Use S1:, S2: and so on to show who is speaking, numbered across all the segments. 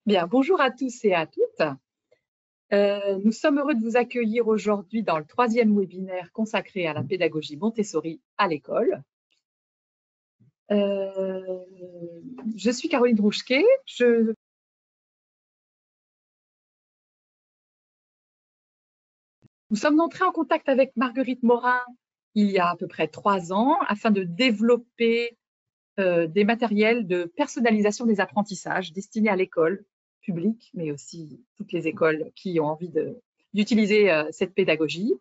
S1: Bien, bonjour à tous et à toutes. Nous sommes heureux de vous accueillir aujourd'hui dans le 3e webinaire consacré à la pédagogie Montessori à l'école. Je suis Caroline Drouchquet. Nous sommes entrés en contact avec Marguerite Morin il y a à peu près 3 ans afin de développer des matériels de personnalisation des apprentissages destinés à l'école publique, mais aussi toutes les écoles qui ont envie d'utiliser cette pédagogie.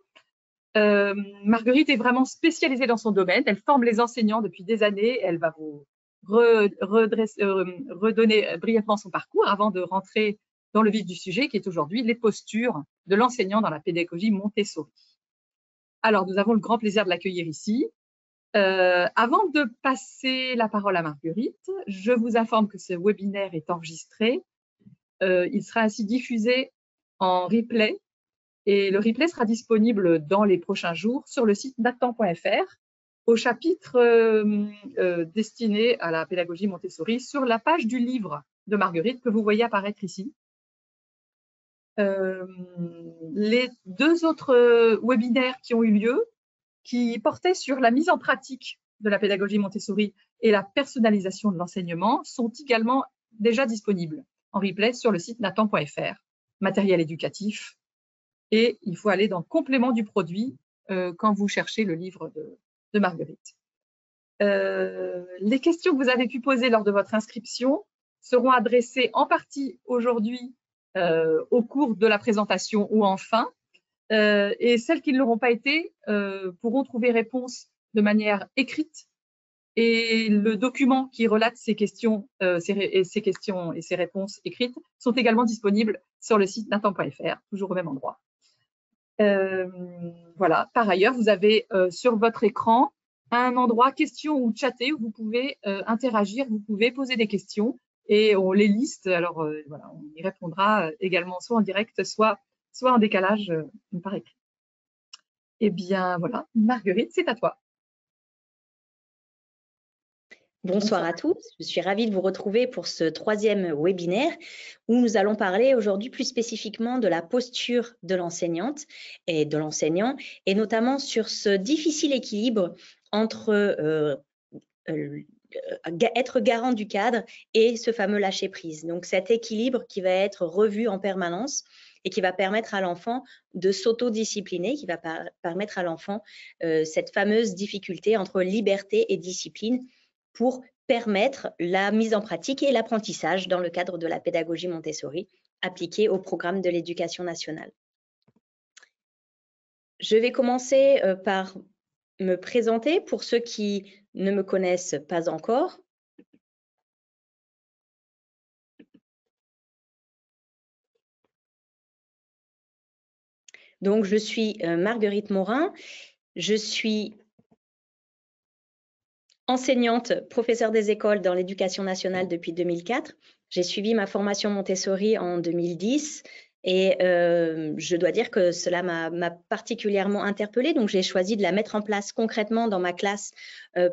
S1: Marguerite est vraiment spécialisée dans son domaine. Elle forme les enseignants depuis des années. Elle va vous redonner brièvement son parcours avant de rentrer dans le vif du sujet, qui est aujourd'hui les postures de l'enseignant dans la pédagogie Montessori. Alors, nous avons le grand plaisir de l'accueillir ici. Avant de passer la parole à Marguerite, je vous informe que ce webinaire est enregistré. Il sera ainsi diffusé en replay et le replay sera disponible dans les prochains jours sur le site nathan.fr au chapitre destiné à la pédagogie Montessori sur la page du livre de Marguerite que vous voyez apparaître ici. Les 2 autres webinaires qui ont eu lieu, qui portaient sur la mise en pratique de la pédagogie Montessori et la personnalisation de l'enseignement, sont également déjà disponibles en replay sur le site nathan.fr, matériel éducatif. Et il faut aller dans le complément du produit quand vous cherchez le livre de Marguerite. Les questions que vous avez pu poser lors de votre inscription seront adressées en partie aujourd'hui au cours de la présentation ou en fin. Et celles qui ne l'auront pas été pourront trouver réponse de manière écrite. Et le document qui relate ces questions, et ces réponses écrites sont également disponibles sur le site nathan.fr, toujours au même endroit. Voilà. Par ailleurs, vous avez sur votre écran un endroit questions ou chatter où vous pouvez interagir, vous pouvez poser des questions et on les liste. Alors voilà, on y répondra également soit en direct, soit en décalage par écrit. Eh bien voilà, Marguerite, c'est à toi.
S2: Bonsoir à tous, je suis ravie de vous retrouver pour ce 3e webinaire où nous allons parler aujourd'hui plus spécifiquement de la posture de l'enseignante et de l'enseignant et notamment sur ce difficile équilibre entre être garant du cadre et ce fameux lâcher prise. Donc cet équilibre qui va être revu en permanence et qui va permettre à l'enfant de s'autodiscipliner, qui va permettre à l'enfant cette fameuse difficulté entre liberté et discipline pour permettre la mise en pratique et l'apprentissage dans le cadre de la pédagogie Montessori appliquée au programme de l'éducation nationale. Je vais commencer par me présenter pour ceux qui ne me connaissent pas encore. Donc, je suis Marguerite Morin, je suis enseignante, professeure des écoles dans l'éducation nationale depuis 2004. J'ai suivi ma formation Montessori en 2010 et je dois dire que cela m'a particulièrement interpellée. Donc, j'ai choisi de la mettre en place concrètement dans ma classe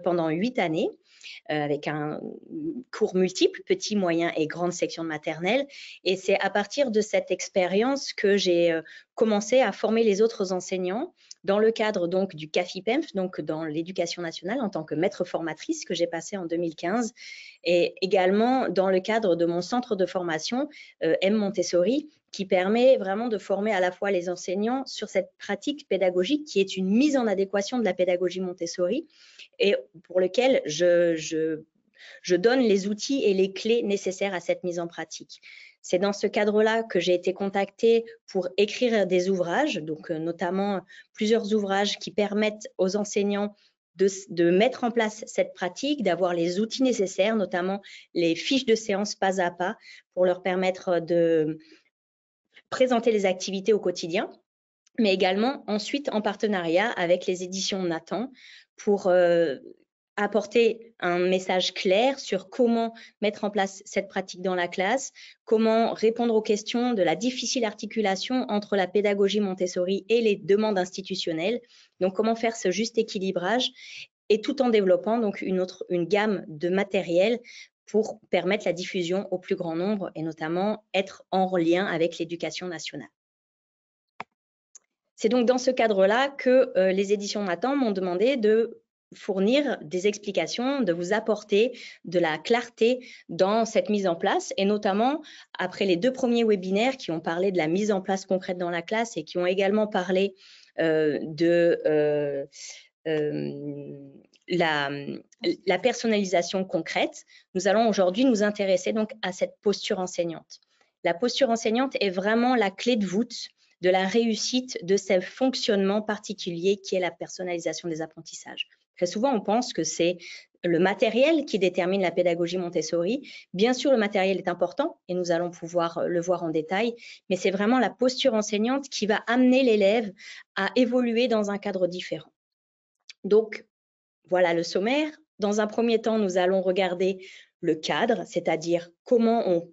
S2: pendant 8 années. Avec un cours multiple, petit, moyen et grande section de maternelle. Et c'est à partir de cette expérience que j'ai commencé à former les autres enseignants dans le cadre donc du CAFIPEMF, donc dans l'éducation nationale en tant que maître formatrice que j'ai passé en 2015 et également dans le cadre de mon centre de formation M Montessori qui permet vraiment de former à la fois les enseignants sur cette pratique pédagogique qui est une mise en adéquation de la pédagogie Montessori et pour lequel je donne les outils et les clés nécessaires à cette mise en pratique. C'est dans ce cadre-là que j'ai été contactée pour écrire des ouvrages, donc notamment plusieurs ouvrages qui permettent aux enseignants de mettre en place cette pratique, d'avoir les outils nécessaires, notamment les fiches de séance pas à pas pour leur permettre de présenter les activités au quotidien, mais également ensuite en partenariat avec les éditions Nathan pour apporter un message clair sur comment mettre en place cette pratique dans la classe, comment répondre aux questions de la difficile articulation entre la pédagogie Montessori et les demandes institutionnelles, donc comment faire ce juste équilibrage et tout en développant donc une gamme de matériel pour permettre la diffusion au plus grand nombre et notamment être en lien avec l'éducation nationale. C'est donc dans ce cadre-là que les éditions Nathan m'ont demandé de fournir des explications, de vous apporter de la clarté dans cette mise en place et notamment après les 2 premiers webinaires qui ont parlé de la mise en place concrète dans la classe et qui ont également parlé de la personnalisation concrète, nous allons aujourd'hui nous intéresser donc à cette posture enseignante. La posture enseignante est vraiment la clé de voûte de la réussite de ce fonctionnement particulier qui est la personnalisation des apprentissages. Très souvent, on pense que c'est le matériel qui détermine la pédagogie Montessori. Bien sûr, le matériel est important et nous allons pouvoir le voir en détail, mais c'est vraiment la posture enseignante qui va amener l'élève à évoluer dans un cadre différent. Donc, voilà le sommaire. Dans un premier temps, nous allons regarder le cadre, c'est-à-dire comment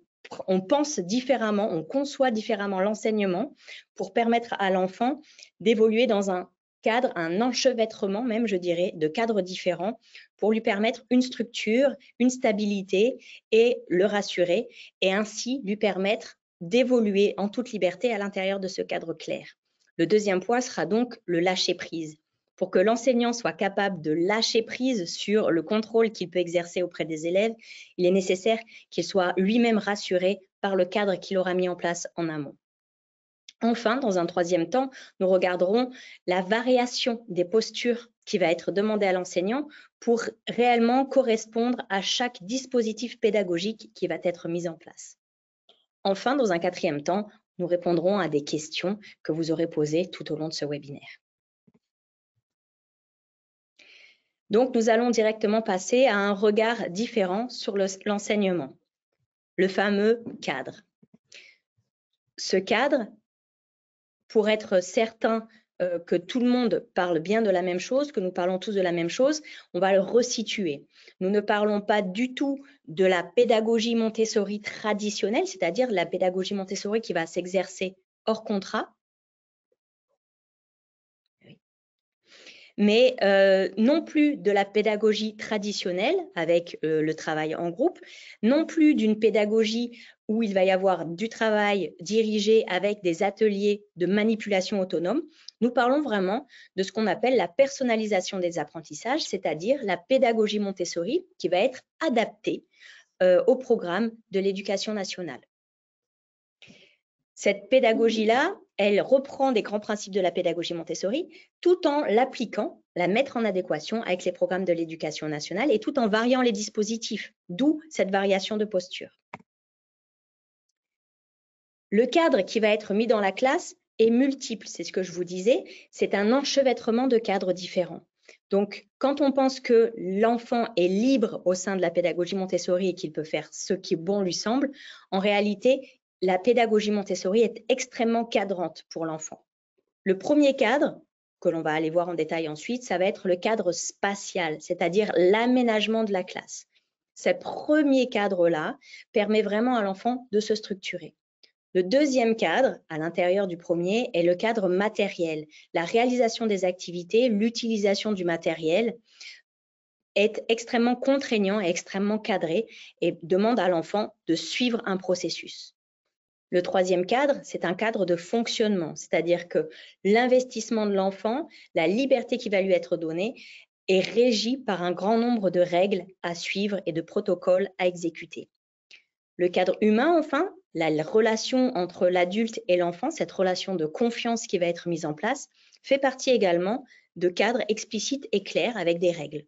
S2: on pense différemment, on conçoit différemment l'enseignement pour permettre à l'enfant d'évoluer dans un cadre, un enchevêtrement même, je dirais, de cadres différents pour lui permettre une structure, une stabilité et le rassurer et ainsi lui permettre d'évoluer en toute liberté à l'intérieur de ce cadre clair. Le deuxième point sera donc le lâcher-prise. Pour que l'enseignant soit capable de lâcher prise sur le contrôle qu'il peut exercer auprès des élèves, il est nécessaire qu'il soit lui-même rassuré par le cadre qu'il aura mis en place en amont. Enfin, dans un troisième temps, nous regarderons la variation des postures qui va être demandée à l'enseignant pour réellement correspondre à chaque dispositif pédagogique qui va être mis en place. Enfin, dans un quatrième temps, nous répondrons à des questions que vous aurez posées tout au long de ce webinaire. Donc, nous allons directement passer à un regard différent sur l'enseignement, le fameux cadre. Ce cadre, pour être certain que tout le monde parle bien de la même chose, que nous parlons tous de la même chose, on va le resituer. Nous ne parlons pas du tout de la pédagogie Montessori traditionnelle, c'est-à-dire la pédagogie Montessori qui va s'exercer hors contrat, mais non plus de la pédagogie traditionnelle avec le travail en groupe, non plus d'une pédagogie où il va y avoir du travail dirigé avec des ateliers de manipulation autonome. Nous parlons vraiment de ce qu'on appelle la personnalisation des apprentissages, c'est-à-dire la pédagogie Montessori qui va être adaptée au programme de l'éducation nationale. Cette pédagogie-là, elle reprend des grands principes de la pédagogie Montessori tout en l'appliquant, la mettre en adéquation avec les programmes de l'éducation nationale et tout en variant les dispositifs, d'où cette variation de posture. Le cadre qui va être mis dans la classe est multiple, c'est ce que je vous disais, c'est un enchevêtrement de cadres différents. Donc, quand on pense que l'enfant est libre au sein de la pédagogie Montessori et qu'il peut faire ce qui bon lui semble, en réalité, la pédagogie Montessori est extrêmement cadrante pour l'enfant. Le premier cadre, que l'on va aller voir en détail ensuite, ça va être le cadre spatial, c'est-à-dire l'aménagement de la classe. Ce premier cadre-là permet vraiment à l'enfant de se structurer. Le deuxième cadre, à l'intérieur du premier, est le cadre matériel. La réalisation des activités, l'utilisation du matériel est extrêmement contraignant et extrêmement cadré et demande à l'enfant de suivre un processus. Le troisième cadre, c'est un cadre de fonctionnement, c'est-à-dire que l'investissement de l'enfant, la liberté qui va lui être donnée, est régie par un grand nombre de règles à suivre et de protocoles à exécuter. Le cadre humain, enfin, la relation entre l'adulte et l'enfant, cette relation de confiance qui va être mise en place, fait partie également de cadres explicites et clairs avec des règles.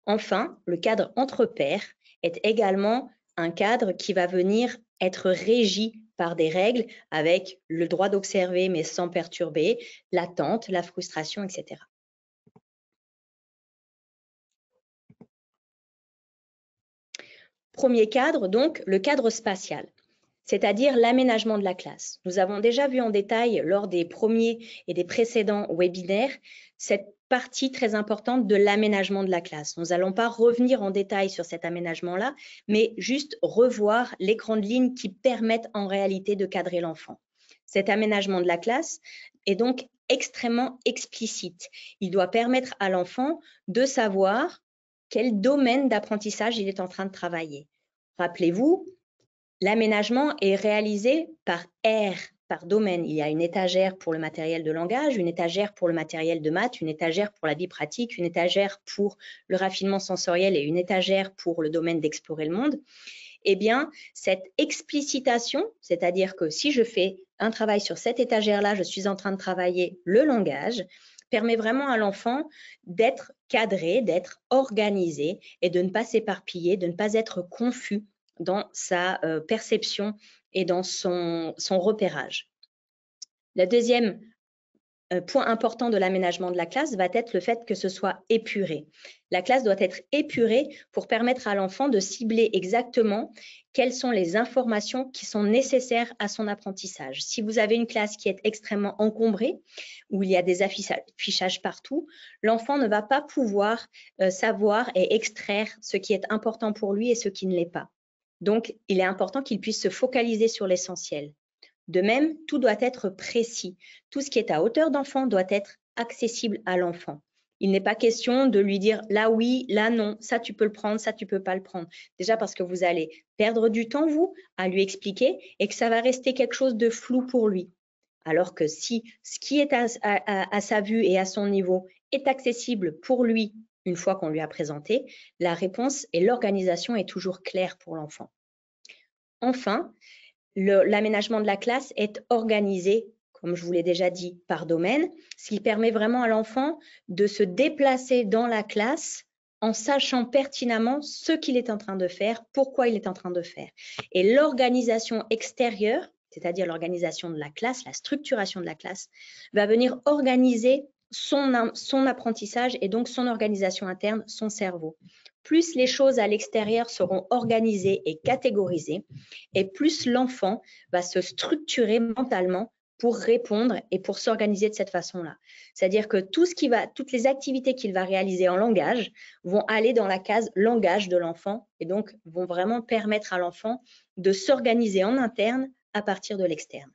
S2: Enfin, le cadre entre pairs est également un cadre qui va venir être régi par des règles avec le droit d'observer mais sans perturber, l'attente, la frustration, etc. Premier cadre, donc, le cadre spatial, c'est-à-dire l'aménagement de la classe. Nous avons déjà vu en détail lors des premiers et des précédents webinaires cette partie très importante de l'aménagement de la classe. Nous n'allons pas revenir en détail sur cet aménagement-là, mais juste revoir les grandes lignes qui permettent en réalité de cadrer l'enfant. Cet aménagement de la classe est donc extrêmement explicite. Il doit permettre à l'enfant de savoir quel domaine d'apprentissage il est en train de travailler. Rappelez-vous, l'aménagement est réalisé par aire, par domaine. Il y a une étagère pour le matériel de langage, une étagère pour le matériel de maths, une étagère pour la vie pratique, une étagère pour le raffinement sensoriel et une étagère pour le domaine d'explorer le monde. Eh bien, cette explicitation, c'est-à-dire que si je fais un travail sur cette étagère-là, je suis en train de travailler le langage, permet vraiment à l'enfant d'être cadré, d'être organisé et de ne pas s'éparpiller, de ne pas être confus dans sa perception et dans son repérage. Le deuxième point important de l'aménagement de la classe va être le fait que ce soit épuré. La classe doit être épurée pour permettre à l'enfant de cibler exactement quelles sont les informations qui sont nécessaires à son apprentissage. Si vous avez une classe qui est extrêmement encombrée, où il y a des affichages partout, l'enfant ne va pas pouvoir savoir et extraire ce qui est important pour lui et ce qui ne l'est pas. Donc, il est important qu'il puisse se focaliser sur l'essentiel. De même, tout doit être précis. Tout ce qui est à hauteur d'enfant doit être accessible à l'enfant. Il n'est pas question de lui dire là oui, là non, ça tu peux le prendre, ça tu peux pas le prendre. Déjà parce que vous allez perdre du temps, vous, à lui expliquer et que ça va rester quelque chose de flou pour lui. Alors que si ce qui est à sa vue et à son niveau est accessible pour lui une fois qu'on lui a présenté, la réponse et l'organisation est toujours claire pour l'enfant. Enfin, l'aménagement de la classe est organisé, comme je vous l'ai déjà dit, par domaine, ce qui permet vraiment à l'enfant de se déplacer dans la classe en sachant pertinemment ce qu'il est en train de faire, pourquoi il est en train de faire. Et l'organisation extérieure, c'est-à-dire l'organisation de la classe, la structuration de la classe, va venir organiser son apprentissage et donc son organisation interne, son cerveau. Plus les choses à l'extérieur seront organisées et catégorisées, et plus l'enfant va se structurer mentalement pour répondre et pour s'organiser de cette façon-là. C'est-à-dire que toutes les activités qu'il va réaliser en langage vont aller dans la case langage de l'enfant et donc vont vraiment permettre à l'enfant de s'organiser en interne à partir de l'externe.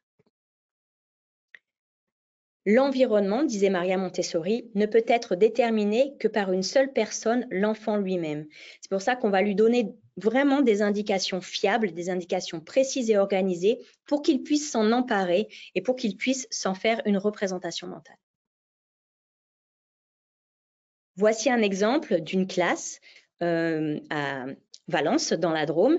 S2: L'environnement, disait Maria Montessori, ne peut être déterminé que par une seule personne, l'enfant lui-même. C'est pour ça qu'on va lui donner vraiment des indications fiables, des indications précises et organisées pour qu'il puisse s'en emparer et pour qu'il puisse s'en faire une représentation mentale. Voici un exemple d'une classe à Valence, dans la Drôme,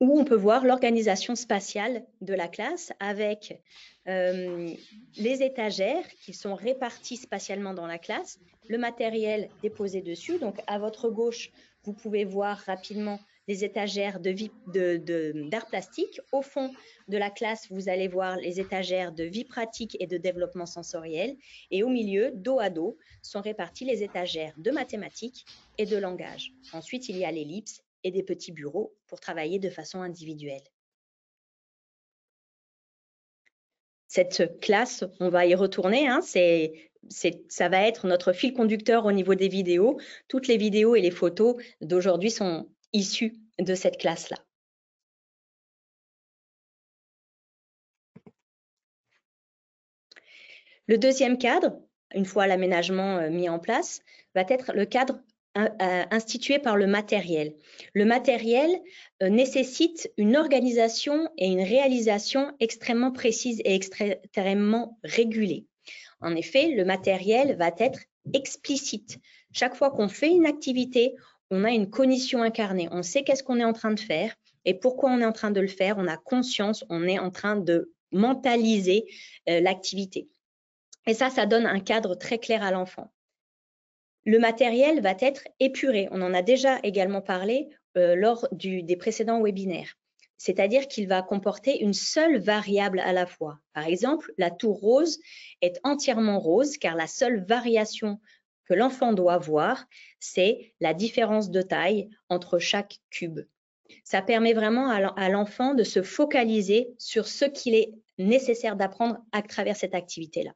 S2: où on peut voir l'organisation spatiale de la classe avec les étagères qui sont réparties spatialement dans la classe, le matériel déposé dessus. Donc, à votre gauche, vous pouvez voir rapidement les étagères d'art plastique. Au fond de la classe, vous allez voir les étagères de vie pratique et de développement sensoriel. Et au milieu, dos à dos, sont réparties les étagères de mathématiques et de langage. Ensuite, il y a l'ellipse et des petits bureaux pour travailler de façon individuelle. Cette classe, on va y retourner, hein, ça va être notre fil conducteur au niveau des vidéos. Toutes les vidéos et les photos d'aujourd'hui sont issues de cette classe-là. Le deuxième cadre, une fois l'aménagement mis en place, va être le cadre institué par le matériel. Le matériel nécessite une organisation et une réalisation extrêmement précise et extrêmement régulée. En effet, le matériel va être explicite. Chaque fois qu'on fait une activité, on a une cognition incarnée. On sait qu'est-ce qu'on est en train de faire et pourquoi on est en train de le faire. On a conscience, on est en train de mentaliser l'activité. Et ça donne un cadre très clair à l'enfant. Le matériel va être épuré. On en a déjà également parlé lors des précédents webinaires. C'est-à-dire qu'il va comporter une seule variable à la fois. Par exemple, la tour rose est entièrement rose car la seule variation que l'enfant doit voir, c'est la différence de taille entre chaque cube. Ça permet vraiment à l'enfant de se focaliser sur ce qu'il est nécessaire d'apprendre à travers cette activité-là.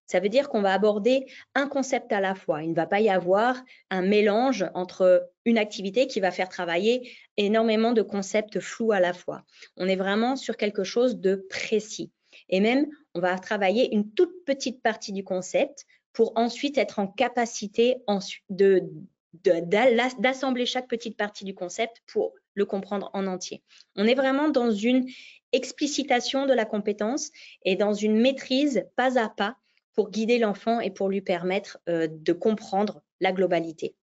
S2: Ça veut dire qu'on va aborder un concept à la fois. Il ne va pas y avoir un mélange entre une activité qui va faire travailler énormément de concepts flous à la fois. On est vraiment sur quelque chose de précis. Et même, on va travailler une toute petite partie du concept pour ensuite être en capacité d'assembler chaque petite partie du concept pour le comprendre en entier. On est vraiment dans une explicitation de la compétence et dans une maîtrise pas à pas pour guider l'enfant et pour lui permettre de comprendre la globalité.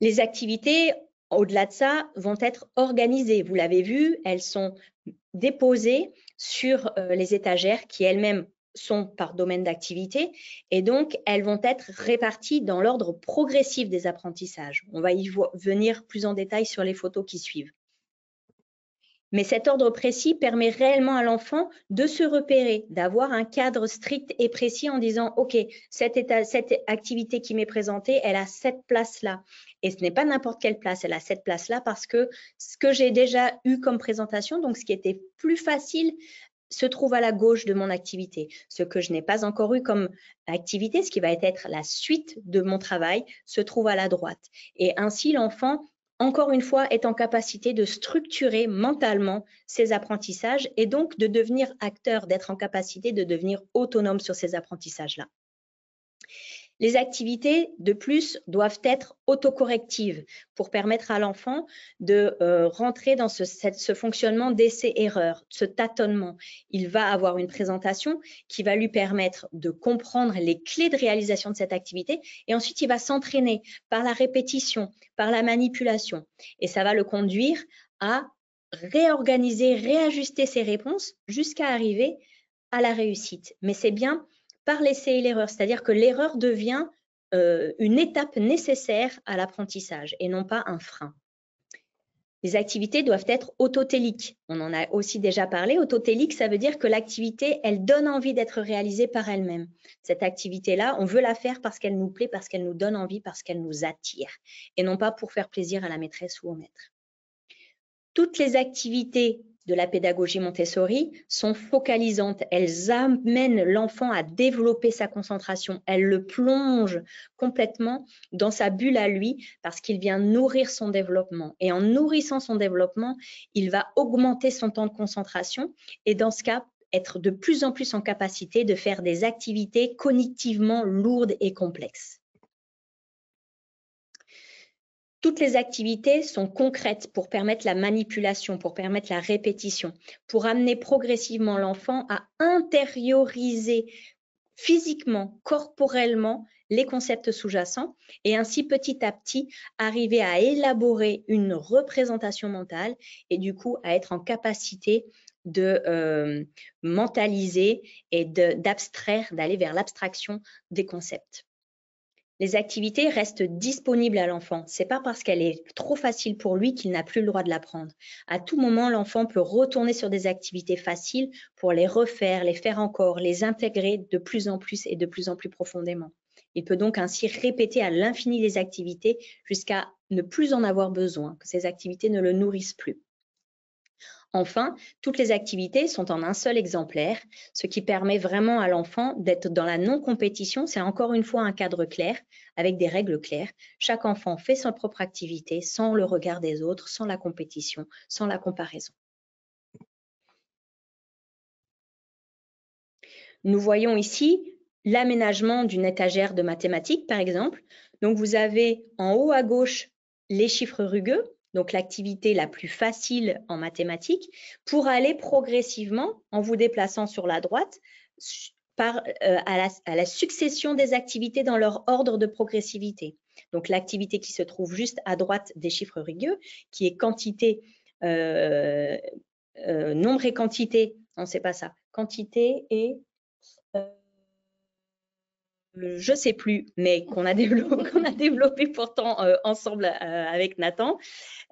S2: Les activités, au-delà de ça, vont être organisées. Vous l'avez vu, elles sont déposées sur les étagères qui elles-mêmes sont par domaine d'activité et donc elles vont être réparties dans l'ordre progressif des apprentissages. On va y venir plus en détail sur les photos qui suivent. Mais cet ordre précis permet réellement à l'enfant de se repérer, d'avoir un cadre strict et précis en disant « Ok, cette activité qui m'est présentée, elle a cette place-là. » Et ce n'est pas n'importe quelle place, elle a cette place-là parce que ce que j'ai déjà eu comme présentation, donc ce qui était plus facile, se trouve à la gauche de mon activité. Ce que je n'ai pas encore eu comme activité, ce qui va être la suite de mon travail, se trouve à la droite. Et ainsi, l'enfant, encore une fois, est en capacité de structurer mentalement ses apprentissages et donc de devenir acteur, d'être en capacité de devenir autonome sur ces apprentissages-là. Les activités, de plus, doivent être autocorrectives pour permettre à l'enfant de rentrer dans ce fonctionnement d'essai-erreur, ce tâtonnement. Il va avoir une présentation qui va lui permettre de comprendre les clés de réalisation de cette activité et ensuite, il va s'entraîner par la répétition, par la manipulation. Et ça va le conduire à réorganiser, réajuster ses réponses jusqu'à arriver à la réussite. Mais c'est bien par l'essai et l'erreur, c'est-à-dire que l'erreur devient une étape nécessaire à l'apprentissage et non pas un frein. Les activités doivent être autotéliques. On en a aussi déjà parlé. Autotélique, ça veut dire que l'activité, elle donne envie d'être réalisée par elle-même. Cette activité-là, on veut la faire parce qu'elle nous plaît, parce qu'elle nous donne envie, parce qu'elle nous attire et non pas pour faire plaisir à la maîtresse ou au maître. Toutes les activités de la pédagogie Montessori sont focalisantes. Elles amènent l'enfant à développer sa concentration. Elles le plongent complètement dans sa bulle à lui parce qu'il vient nourrir son développement. Et en nourrissant son développement, il va augmenter son temps de concentration et dans ce cas, être de plus en plus en capacité de faire des activités cognitivement lourdes et complexes. Toutes les activités sont concrètes pour permettre la manipulation, pour permettre la répétition, pour amener progressivement l'enfant à intérioriser physiquement, corporellement, les concepts sous-jacents et ainsi petit à petit arriver à élaborer une représentation mentale et du coup à être en capacité de mentaliser et d'abstraire, d'aller vers l'abstraction des concepts. Les activités restent disponibles à l'enfant. C'est pas parce qu'elle est trop facile pour lui qu'il n'a plus le droit de l'apprendre. À tout moment, l'enfant peut retourner sur des activités faciles pour les refaire, les faire encore, les intégrer de plus en plus et de plus en plus profondément. Il peut donc ainsi répéter à l'infini les activités jusqu'à ne plus en avoir besoin, que ces activités ne le nourrissent plus. Enfin, toutes les activités sont en un seul exemplaire, ce qui permet vraiment à l'enfant d'être dans la non-compétition. C'est encore une fois un cadre clair, avec des règles claires. Chaque enfant fait sa propre activité sans le regard des autres, sans la compétition, sans la comparaison. Nous voyons ici l'aménagement d'une étagère de mathématiques, par exemple. Donc, vous avez en haut à gauche les chiffres rugueux, donc l'activité la plus facile en mathématiques, pour aller progressivement, en vous déplaçant sur la droite, à la succession des activités dans leur ordre de progressivité. Donc l'activité qui se trouve juste à droite des chiffres rugueux, qui est quantité, nombre et quantité, non c'est pas ça, quantité et je ne sais plus, mais qu'on a développé pourtant ensemble avec Nathan,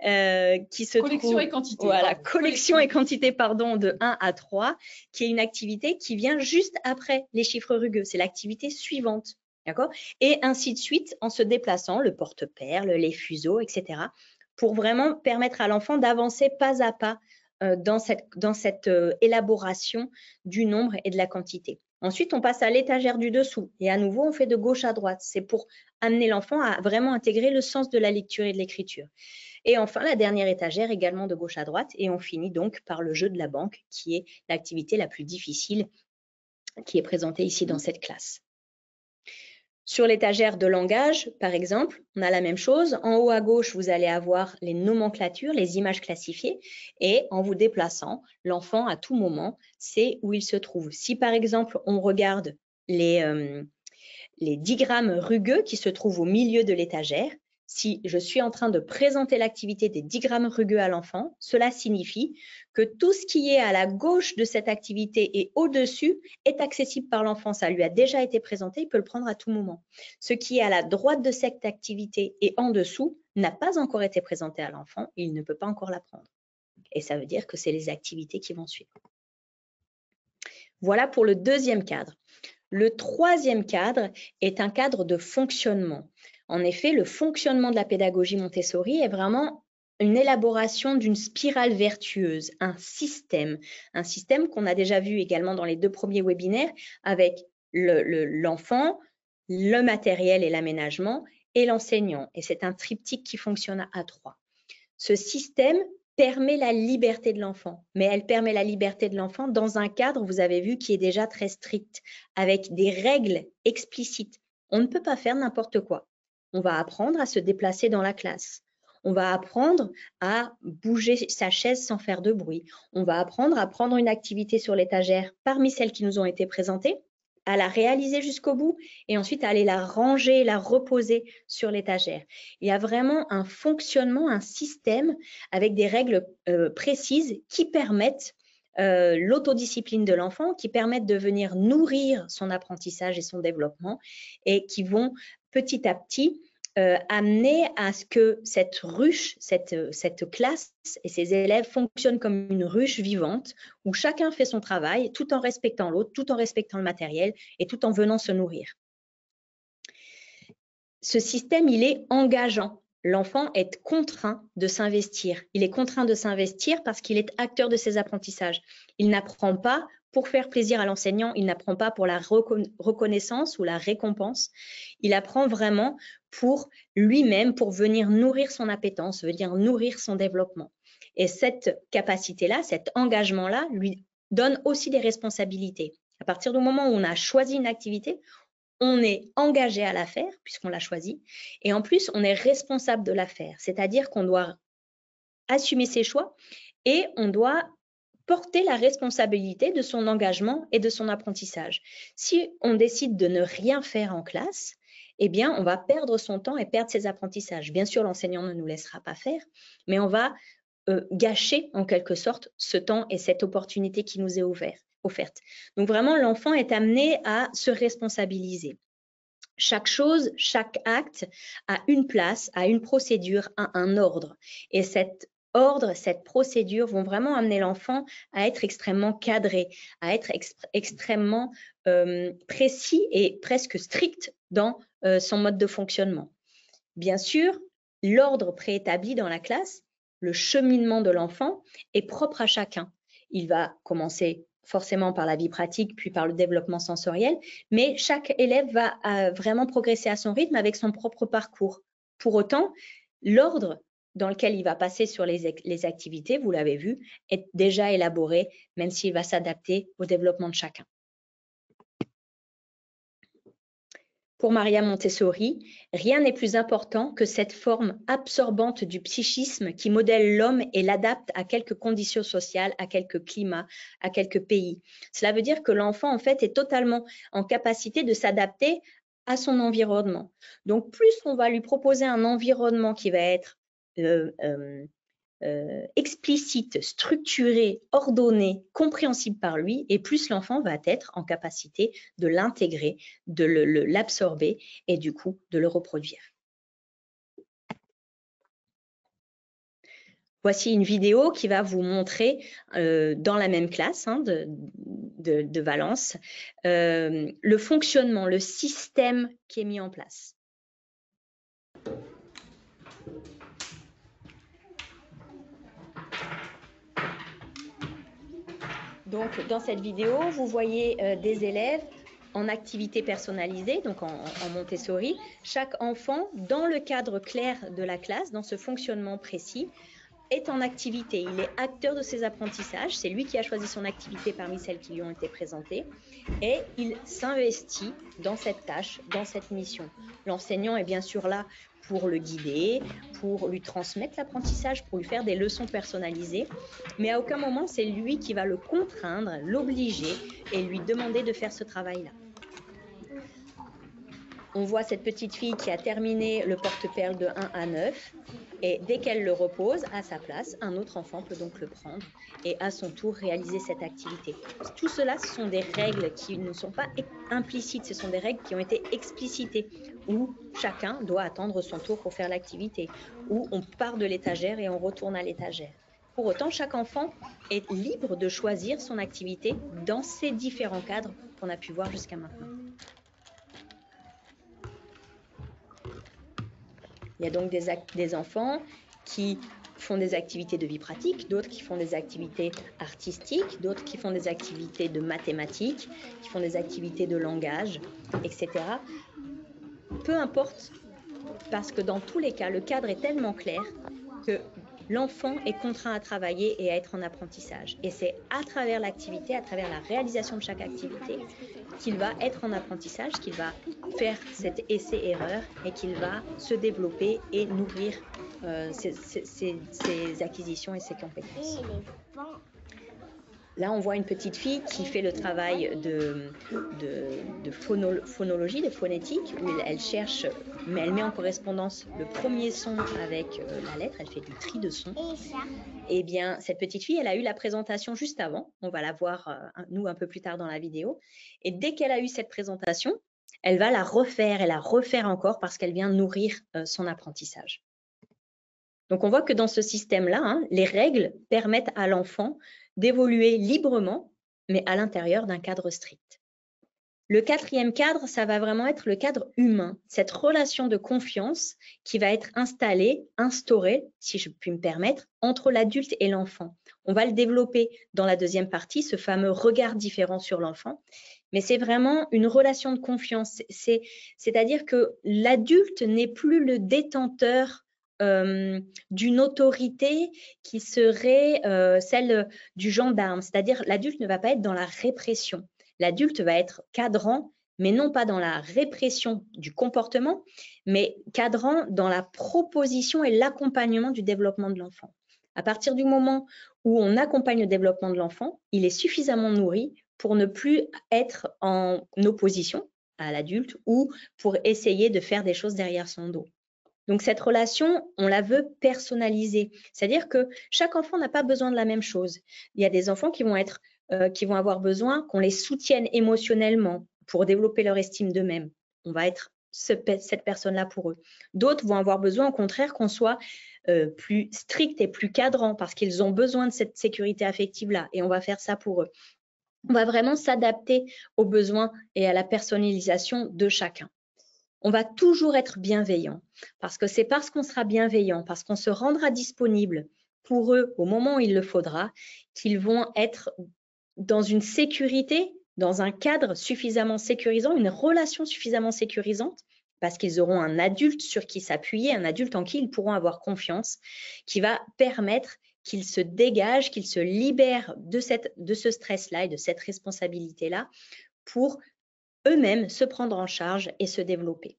S2: qui se
S1: collection
S2: trouve…
S1: et quantité.
S2: Voilà, collection et quantité, pardon, de 1 à 3, qui est une activité qui vient juste après les chiffres rugueux. C'est l'activité suivante, d'accord? Et ainsi de suite, en se déplaçant, le porte-perles, les fuseaux, etc., pour vraiment permettre à l'enfant d'avancer pas à pas dans cette élaboration du nombre et de la quantité. Ensuite, on passe à l'étagère du dessous et à nouveau, on fait de gauche à droite. C'est pour amener l'enfant à vraiment intégrer le sens de la lecture et de l'écriture. Et enfin, la dernière étagère également de gauche à droite et on finit donc par le jeu de la banque qui est l'activité la plus difficile qui est présentée ici dans cette classe. Sur l'étagère de langage, par exemple, on a la même chose. En haut à gauche, vous allez avoir les nomenclatures, les images classifiées. Et en vous déplaçant, l'enfant, à tout moment, sait où il se trouve. Si, par exemple, on regarde les digrammes rugueux qui se trouvent au milieu de l'étagère, si je suis en train de présenter l'activité des digrammes rugueux à l'enfant, cela signifie que tout ce qui est à la gauche de cette activité et au-dessus est accessible par l'enfant. Ça lui a déjà été présenté, il peut le prendre à tout moment. Ce qui est à la droite de cette activité et en dessous n'a pas encore été présenté à l'enfant, il ne peut pas encore l'apprendre. Et ça veut dire que c'est les activités qui vont suivre. Voilà pour le deuxième cadre. Le troisième cadre est un cadre de fonctionnement. En effet, le fonctionnement de la pédagogie Montessori est vraiment une élaboration d'une spirale vertueuse, un système qu'on a déjà vu également dans les 2 premiers webinaires avec l'enfant, le matériel et l'aménagement et l'enseignant. Et c'est un triptyque qui fonctionne à 3. Ce système permet la liberté de l'enfant, mais elle permet la liberté de l'enfant dans un cadre, vous avez vu, qui est déjà très strict, avec des règles explicites. On ne peut pas faire n'importe quoi. On va apprendre à se déplacer dans la classe. On va apprendre à bouger sa chaise sans faire de bruit. On va apprendre à prendre une activité sur l'étagère parmi celles qui nous ont été présentées, à la réaliser jusqu'au bout et ensuite à aller la ranger, la reposer sur l'étagère. Il y a vraiment un fonctionnement, un système avec des règles précises qui permettent l'autodiscipline de l'enfant, qui permettent de venir nourrir son apprentissage et son développement et qui vont petit à petit amener à ce que cette ruche, cette classe et ses élèves fonctionnent comme une ruche vivante où chacun fait son travail tout en respectant l'autre, tout en respectant le matériel et tout en venant se nourrir. Ce système, il est engageant. L'enfant est contraint de s'investir. Il est contraint de s'investir parce qu'il est acteur de ses apprentissages. Il n'apprend pas pour faire plaisir à l'enseignant, il n'apprend pas pour la reconnaissance ou la récompense. Il apprend vraiment pour lui-même, pour venir nourrir son appétence, venir nourrir son développement. Et cette capacité-là, cet engagement-là, lui donne aussi des responsabilités. À partir du moment où on a choisi une activité, on est engagé à la faire puisqu'on l'a choisi et en plus, on est responsable de la faire. C'est-à-dire qu'on doit assumer ses choix et on doit porter la responsabilité de son engagement et de son apprentissage. Si on décide de ne rien faire en classe, eh bien, on va perdre son temps et perdre ses apprentissages. Bien sûr, l'enseignant ne nous laissera pas faire, mais on va gâcher en quelque sorte ce temps et cette opportunité qui nous est offerte. Donc vraiment, l'enfant est amené à se responsabiliser. Chaque chose, chaque acte a une place, a une procédure, a un ordre. Et cet ordre, cette procédure vont vraiment amener l'enfant à être extrêmement cadré, à être extrêmement précis et presque strict dans son mode de fonctionnement. Bien sûr, l'ordre préétabli dans la classe, le cheminement de l'enfant est propre à chacun. Il va commencer forcément par la vie pratique, puis par le développement sensoriel, mais chaque élève va vraiment progresser à son rythme avec son propre parcours. Pour autant, l'ordre dans lequel il va passer sur les activités, vous l'avez vu, est déjà élaboré, même s'il va s'adapter au développement de chacun. Pour Maria Montessori, rien n'est plus important que cette forme absorbante du psychisme qui modèle l'homme et l'adapte à quelques conditions sociales, à quelques climats, à quelques pays. Cela veut dire que l'enfant, en fait, est totalement en capacité de s'adapter à son environnement. Donc, plus on va lui proposer un environnement qui va être explicite, structuré, ordonné, compréhensible par lui, et plus l'enfant va être en capacité de l'intégrer, de l'absorber et du coup de le reproduire. Voici une vidéo qui va vous montrer dans la même classe de Valence le fonctionnement, le système qui est mis en place. Donc, dans cette vidéo, vous voyez des élèves en activité personnalisée, donc en Montessori. Chaque enfant, dans le cadre clair de la classe, dans ce fonctionnement précis, est en activité, il est acteur de ses apprentissages, c'est lui qui a choisi son activité parmi celles qui lui ont été présentées et il s'investit dans cette tâche, dans cette mission. L'enseignant est bien sûr là pour le guider, pour lui transmettre l'apprentissage, pour lui faire des leçons personnalisées, mais à aucun moment c'est lui qui va le contraindre, l'obliger et lui demander de faire ce travail-là. On voit cette petite fille qui a terminé le porte-perles de 1 à 9 et dès qu'elle le repose à sa place, un autre enfant peut donc le prendre et à son tour réaliser cette activité. Tout cela, ce sont des règles qui ne sont pas implicites, ce sont des règles qui ont été explicitées où chacun doit attendre son tour pour faire l'activité, où on part de l'étagère et on retourne à l'étagère. Pour autant, chaque enfant est libre de choisir son activité dans ces différents cadres qu'on a pu voir jusqu'à maintenant. Il y a donc des enfants qui font des activités de vie pratique, d'autres qui font des activités artistiques, d'autres qui font des activités de mathématiques, qui font des activités de langage, etc. Peu importe, parce que dans tous les cas, le cadre est tellement clair que l'enfant est contraint à travailler et à être en apprentissage. Et c'est à travers l'activité, à travers la réalisation de chaque activité, qu'il va être en apprentissage, qu'il va faire cet essai-erreur et qu'il va se développer et nourrir ses acquisitions et ses compétences. Là, on voit une petite fille qui fait le travail de phonologie, de phonétique, où elle cherche, mais elle met en correspondance le premier son avec la lettre, elle fait du tri de sons. Et bien, cette petite fille, elle a eu la présentation juste avant, on va la voir, nous, un peu plus tard dans la vidéo. Et dès qu'elle a eu cette présentation, elle va la refaire et la refaire encore parce qu'elle vient nourrir son apprentissage. Donc, on voit que dans ce système-là, les règles permettent à l'enfant d'évoluer librement, mais à l'intérieur d'un cadre strict. Le quatrième cadre, ça va vraiment être le cadre humain, cette relation de confiance qui va être instaurée, si je puis me permettre, entre l'adulte et l'enfant. On va le développer dans la deuxième partie, ce fameux regard différent sur l'enfant, mais c'est vraiment une relation de confiance, c'est-à-dire que l'adulte n'est plus le détenteur d'une autorité qui serait celle du gendarme, c'est-à-dire l'adulte ne va pas être dans la répression. L'adulte va être cadrant, mais non pas dans la répression du comportement, mais cadrant dans la proposition et l'accompagnement du développement de l'enfant. À partir du moment où on accompagne le développement de l'enfant, il est suffisamment nourri pour ne plus être en opposition à l'adulte ou pour essayer de faire des choses derrière son dos. Donc, cette relation, on la veut personnaliser. C'est-à-dire que chaque enfant n'a pas besoin de la même chose. Il y a des enfants qui vont avoir besoin qu'on les soutienne émotionnellement pour développer leur estime d'eux-mêmes. On va être cette personne-là pour eux. D'autres vont avoir besoin, au contraire, qu'on soit plus strict et plus cadrant parce qu'ils ont besoin de cette sécurité affective-là et on va faire ça pour eux. On va vraiment s'adapter aux besoins et à la personnalisation de chacun. On va toujours être bienveillant parce que c'est parce qu'on sera bienveillant, parce qu'on se rendra disponible pour eux au moment où il le faudra, qu'ils vont être dans une sécurité, dans un cadre suffisamment sécurisant, une relation suffisamment sécurisante, parce qu'ils auront un adulte sur qui s'appuyer, un adulte en qui ils pourront avoir confiance, qui va permettre qu'ils se dégagent, qu'ils se libèrent de ce stress-là et de cette responsabilité-là pour eux-mêmes se prendre en charge et se développer.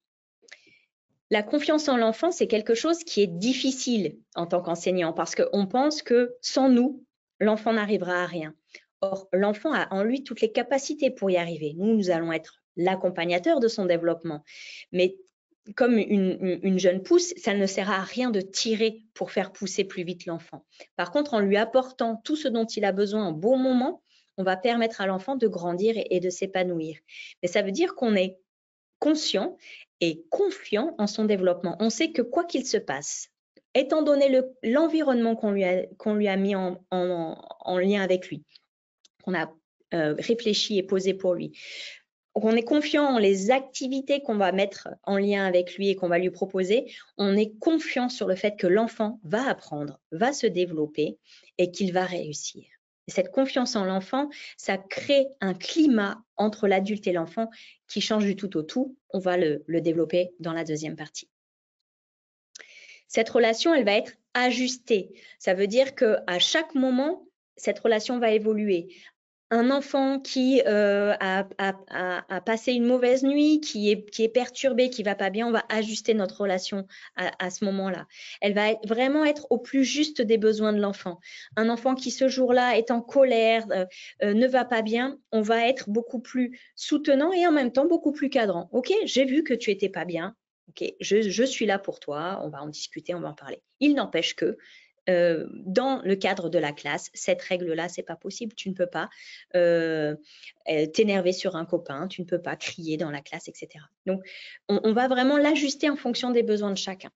S2: La confiance en l'enfant, c'est quelque chose qui est difficile en tant qu'enseignant parce qu'on pense que sans nous, l'enfant n'arrivera à rien. Or, l'enfant a en lui toutes les capacités pour y arriver. Nous allons être l'accompagnateur de son développement. Mais comme une jeune pousse, ça ne sert à rien de tirer pour faire pousser plus vite l'enfant. Par contre, en lui apportant tout ce dont il a besoin en bon moment, on va permettre à l'enfant de grandir et de s'épanouir. Mais ça veut dire qu'on est conscient et confiant en son développement. On sait que quoi qu'il se passe, étant donné l'environnement qu'on lui a mis en lien avec lui, qu'on a réfléchi et posé pour lui, on est confiant en les activités qu'on va mettre en lien avec lui et qu'on va lui proposer, on est confiant sur le fait que l'enfant va apprendre, va se développer et qu'il va réussir. Et cette confiance en l'enfant, ça crée un climat entre l'adulte et l'enfant qui change du tout au tout. On va le développer dans la deuxième partie. Cette relation, elle va être ajuster. Ça veut dire qu'à chaque moment, cette relation va évoluer. Un enfant qui a passé une mauvaise nuit, qui est perturbé, qui va pas bien, on va ajuster notre relation à ce moment-là. Elle va vraiment être au plus juste des besoins de l'enfant. Un enfant qui ce jour-là est en colère, ne va pas bien, on va être beaucoup plus soutenant et en même temps beaucoup plus cadrant. Ok, j'ai vu que tu étais pas bien. Ok, je suis là pour toi. On va en discuter, on va en parler. Il n'empêche que dans le cadre de la classe, cette règle-là, c'est pas possible. Tu ne peux pas t'énerver sur un copain, tu ne peux pas crier dans la classe, etc. Donc, on va vraiment l'ajuster en fonction des besoins de chacun.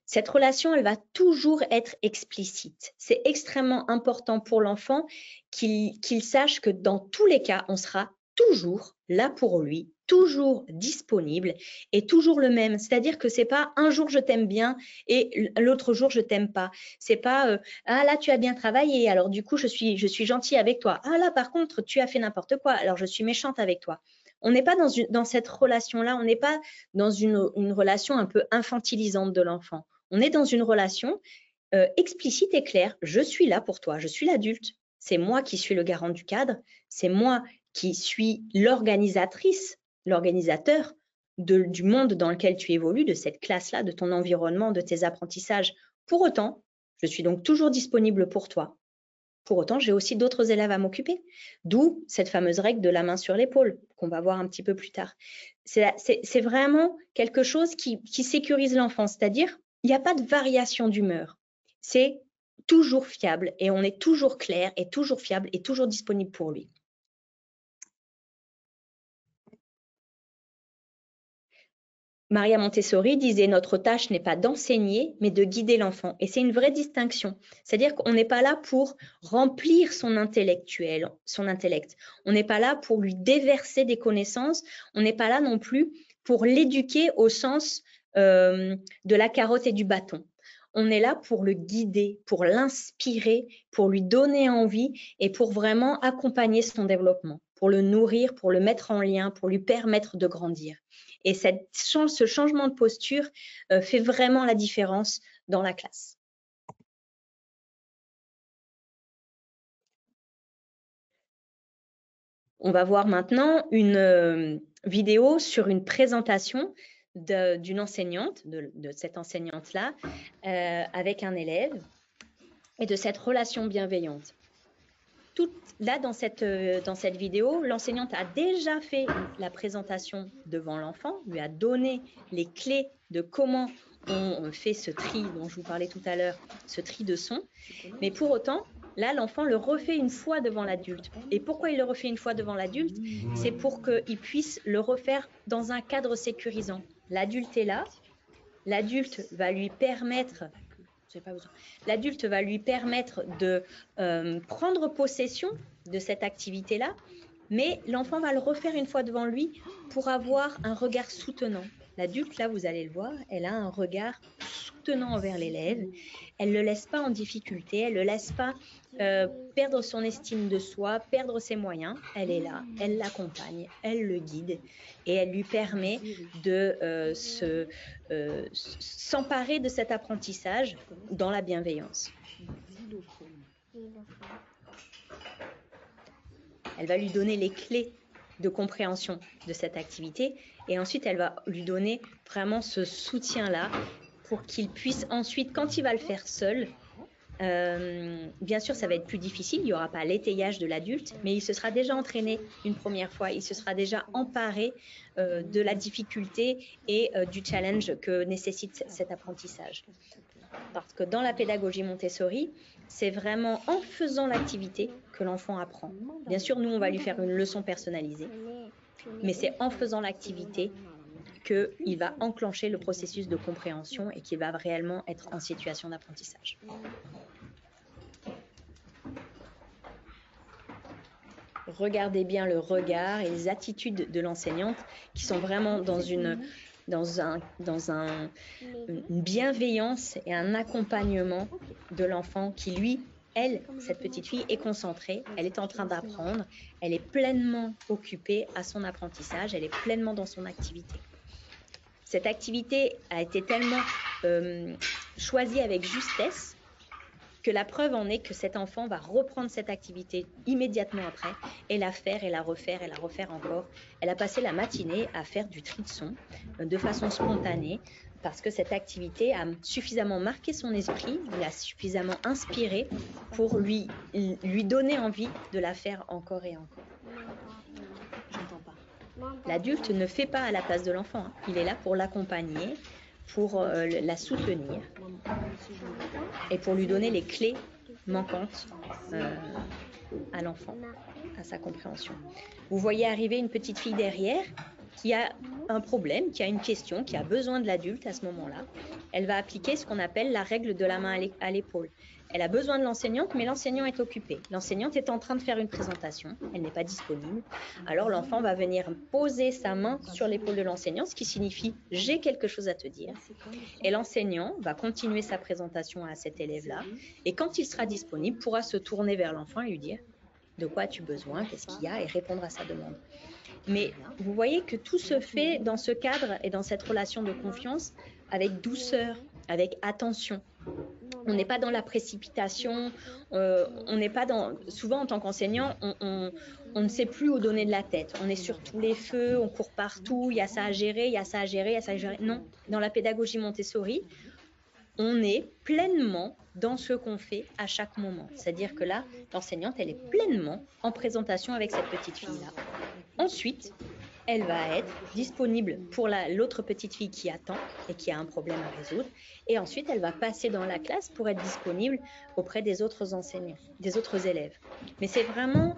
S2: Cette relation, elle va toujours être explicite. C'est extrêmement important pour l'enfant qu'il sache que dans tous les cas, on sera toujours là pour lui, toujours disponible et toujours le même. C'est-à-dire que c'est pas un jour je t'aime bien et l'autre jour je t'aime pas. C'est pas ah là tu as bien travaillé, alors du coup je suis gentille avec toi. Ah là par contre tu as fait n'importe quoi, alors je suis méchante avec toi. On n'est pas dans cette relation-là, on n'est pas dans une relation un peu infantilisante de l'enfant. On est dans une relation explicite et claire. Je suis là pour toi, je suis l'adulte. C'est moi qui suis le garant du cadre, c'est moi qui suis l'organisatrice, l'organisateur du monde dans lequel tu évolues, de cette classe-là, de ton environnement, de tes apprentissages. Pour autant, je suis donc toujours disponible pour toi. Pour autant, j'ai aussi d'autres élèves à m'occuper. D'où cette fameuse règle de la main sur l'épaule, qu'on va voir un petit peu plus tard. C'est vraiment quelque chose qui sécurise l'enfant, c'est-à-dire il n'y a pas de variation d'humeur. C'est toujours fiable et on est toujours clair et toujours fiable et toujours disponible pour lui. Maria Montessori disait « Notre tâche n'est pas d'enseigner, mais de guider l'enfant ». Et c'est une vraie distinction. C'est-à-dire qu'on n'est pas là pour remplir son intellect. On n'est pas là pour lui déverser des connaissances. On n'est pas là non plus pour l'éduquer au sens de la carotte et du bâton. On est là pour le guider, pour l'inspirer, pour lui donner envie et pour vraiment accompagner son développement, pour le nourrir, pour le mettre en lien, pour lui permettre de grandir. Et ce changement de posture fait vraiment la différence dans la classe. On va voir maintenant une vidéo sur une présentation d'une enseignante, de cette enseignante-là, avec un élève et de cette relation bienveillante. Là, dans cette vidéo, l'enseignante a déjà fait la présentation devant l'enfant, lui a donné les clés de comment on fait ce tri dont je vous parlais tout à l'heure, ce tri de son. Mais pour autant, là, l'enfant le refait une fois devant l'adulte. Et pourquoi il le refait une fois devant l'adulte? C'est pour qu'il puisse le refaire dans un cadre sécurisant. L'adulte est là, l'adulte va lui permettre... L'adulte va lui permettre de prendre possession de cette activité-là, mais l'enfant va le refaire une fois devant lui pour avoir un regard soutenant. L'adulte, là, vous allez le voir, elle a un regard soutenant envers l'élève. Elle ne le laisse pas en difficulté, elle ne le laisse pas perdre son estime de soi, perdre ses moyens. Elle est là, elle l'accompagne, elle le guide et elle lui permet de s'emparer de cet apprentissage dans la bienveillance. Elle va lui donner les clés de compréhension de cette activité et ensuite elle va lui donner vraiment ce soutien-là pour qu'il puisse ensuite, quand il va le faire seul, bien sûr ça va être plus difficile, il n'y aura pas l'étayage de l'adulte, mais il se sera déjà entraîné une première fois, il se sera déjà emparé de la difficulté et du challenge que nécessite cet apprentissage. Parce que dans la pédagogie Montessori, c'est vraiment en faisant l'activité que l'enfant apprend. Bien sûr, nous, on va lui faire une leçon personnalisée, mais c'est en faisant l'activité qu'il va enclencher le processus de compréhension et qu'il va réellement être en situation d'apprentissage. Regardez bien le regard et les attitudes de l'enseignante qui sont vraiment dans une bienveillance et un accompagnement de l'enfant qui, lui, elle, cette petite fille, est concentrée, elle est en train d'apprendre, elle est pleinement occupée à son apprentissage, elle est pleinement dans son activité. Cette activité a été tellement choisie avec justesse que la preuve en est que cet enfant va reprendre cette activité immédiatement après et la faire et la refaire et la refaire encore. Elle a passé la matinée à faire du tri de son de façon spontanée parce que cette activité a suffisamment marqué son esprit, l'a suffisamment inspiré pour lui donner envie de la faire encore et encore. J'entends pas. L'adulte ne fait pas à la place de l'enfant, hein. Il est là pour l'accompagner, pour la soutenir et pour lui donner les clés manquantes à l'enfant, à sa compréhension. Vous voyez arriver une petite fille derrière qui a un problème, qui a une question, qui a besoin de l'adulte à ce moment-là. Elle va appliquer ce qu'on appelle la règle de la main à l'épaule. Elle a besoin de l'enseignante, mais l'enseignant est occupé. L'enseignante est en train de faire une présentation, elle n'est pas disponible. Alors l'enfant va venir poser sa main sur l'épaule de l'enseignant, ce qui signifie « j'ai quelque chose à te dire ». Et l'enseignant va continuer sa présentation à cet élève-là. Et quand il sera disponible, pourra se tourner vers l'enfant et lui dire « de quoi as-tu besoin, qu'est-ce qu'il y a ?» et répondre à sa demande. Mais vous voyez que tout se fait dans ce cadre et dans cette relation de confiance avec douceur, avec attention. On n'est pas dans la précipitation, on n'est pas dans… Souvent, en tant qu'enseignant, on ne sait plus où donner de la tête. On est sur tous les feux, on court partout, il y a ça à gérer, il y a ça à gérer, il y a ça à gérer. Non, dans la pédagogie Montessori, on est pleinement dans ce qu'on fait à chaque moment. C'est-à-dire que là, l'enseignante, elle est pleinement en présentation avec cette petite fille-là. Ensuite, elle va être disponible pour l'autre petite fille qui attend et qui a un problème à résoudre. Et ensuite, elle va passer dans la classe pour être disponible auprès des autres enseignants, des autres élèves. Mais c'est vraiment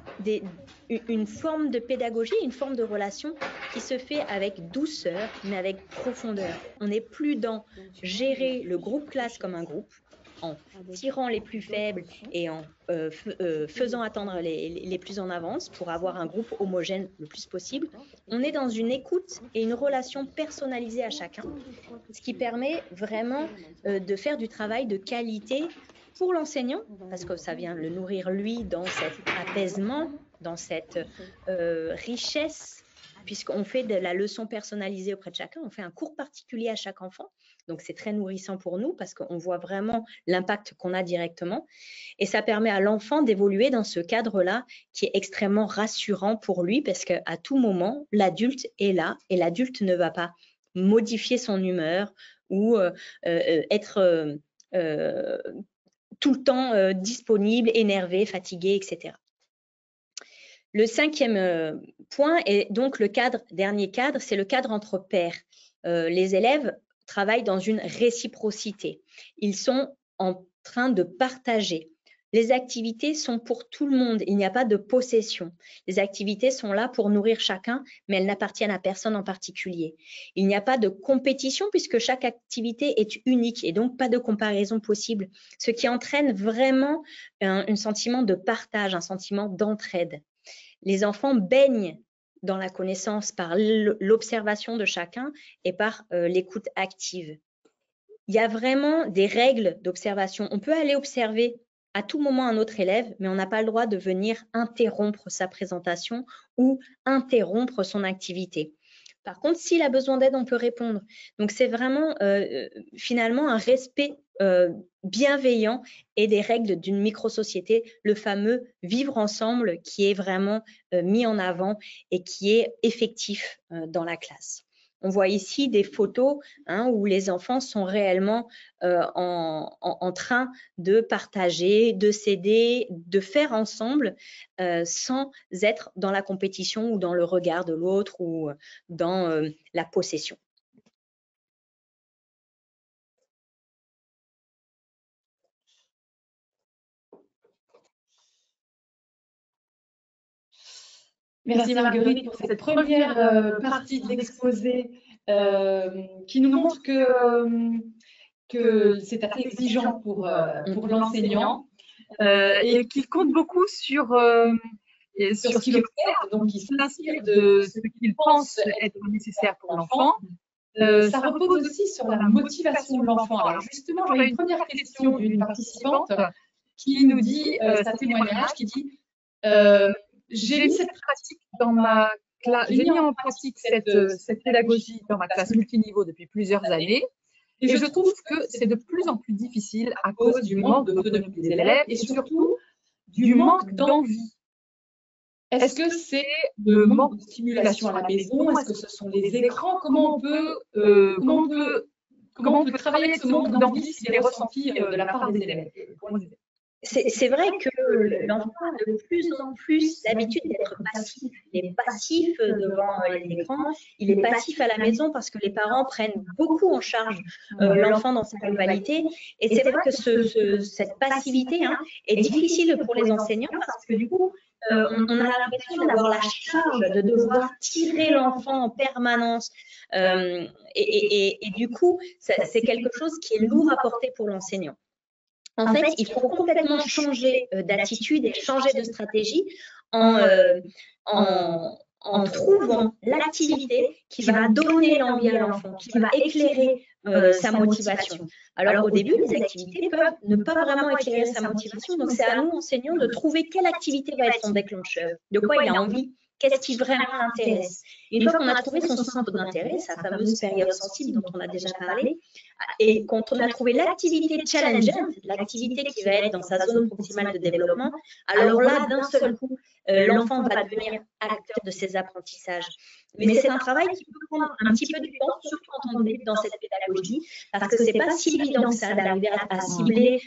S2: une forme de pédagogie, une forme de relation qui se fait avec douceur, mais avec profondeur. On n'est plus dans gérer le groupe classe comme un groupe, en tirant les plus faibles et en faisant attendre les plus en avance pour avoir un groupe homogène le plus possible. On est dans une écoute et une relation personnalisée à chacun, ce qui permet vraiment de faire du travail de qualité pour l'enseignant, parce que ça vient le nourrir lui dans cet apaisement, dans cette richesse, puisqu'on fait de la leçon personnalisée auprès de chacun, on fait un cours particulier à chaque enfant. Donc, c'est très nourrissant pour nous parce qu'on voit vraiment l'impact qu'on a directement. Et ça permet à l'enfant d'évoluer dans ce cadre-là qui est extrêmement rassurant pour lui parce qu'à tout moment, l'adulte est là et l'adulte ne va pas modifier son humeur ou être tout le temps disponible, énervé, fatigué, etc. Le cinquième point est donc le dernier cadre, c'est le cadre entre pairs. Les élèves travaillent dans une réciprocité. Ils sont en train de partager. Les activités sont pour tout le monde. Il n'y a pas de possession. Les activités sont là pour nourrir chacun, mais elles n'appartiennent à personne en particulier. Il n'y a pas de compétition puisque chaque activité est unique et donc pas de comparaison possible, ce qui entraîne vraiment un sentiment de partage, un sentiment d'entraide. Les enfants baignent dans la connaissance par l'observation de chacun et par l'écoute active. Il y a vraiment des règles d'observation. On peut aller observer à tout moment un autre élève, mais on n'a pas le droit de venir interrompre sa présentation ou interrompre son activité. Par contre, s'il a besoin d'aide, on peut répondre. Donc, c'est vraiment finalement un respect bienveillant et des règles d'une micro-société, le fameux vivre ensemble qui est vraiment mis en avant et qui est effectif dans la classe. On voit ici des photos où les enfants sont réellement en train de partager, de s'aider, de faire ensemble sans être dans la compétition ou dans le regard de l'autre ou dans la possession.
S1: Merci Marguerite pour cette première partie de l'exposé qui nous montre que c'est assez exigeant pour l'enseignant et qu'il compte beaucoup sur ce qu'il observe, donc il s'inspire de ce qu'il pense être nécessaire pour l'enfant. Ça repose aussi sur la motivation de l'enfant. Alors justement, j'avais une première question d'une participante qui nous dit, sa témoignage, qui dit j'ai mis cette pratique dans ma j'ai mis en pratique cette pédagogie dans ma classe multiniveau depuis plusieurs années. Et je trouve que c'est de plus en plus difficile à cause du manque d'autonomie des élèves et surtout du manque d'envie. Est-ce que c'est le manque de stimulation à la maison? Est-ce que ce sont les écrans? Comment on peut travailler avec ce manque d'envie s'il est ressenti de la part des élèves?
S2: C'est vrai que l'enfant a de plus en plus l'habitude d'être passif. Il est passif devant les écrans, il est passif à la maison parce que les parents prennent beaucoup en charge l'enfant dans sa globalité. Et c'est vrai que cette passivité est difficile pour les enseignants parce que du coup, on a l'impression d'avoir la charge de devoir tirer l'enfant en permanence. Et du coup, c'est quelque chose qui est lourd à porter pour l'enseignant. En fait, il faut complètement changer d'attitude et changer de stratégie en trouvant l'activité qui va donner l'envie à l'enfant, qui va éclairer sa motivation. Alors au début, les activités peuvent ne pas vraiment éclairer sa motivation, donc c'est à nous, enseignants, de trouver quelle activité va être son déclencheur, de quoi il a envie, qu'est-ce qui vraiment l'intéresse. Une fois qu'on a trouvé son centre d'intérêt, sa fameuse période sensible dont on a déjà parlé, et quand on a trouvé l'activité challengeante, l'activité qui va être dans sa zone proximale de développement, alors là, d'un seul coup, l'enfant va devenir acteur de ses apprentissages. Mais c'est un travail qui peut prendre un petit peu du temps, surtout quand on débute dans cette pédagogie, parce que c'est pas si évident que ça d'arriver à cibler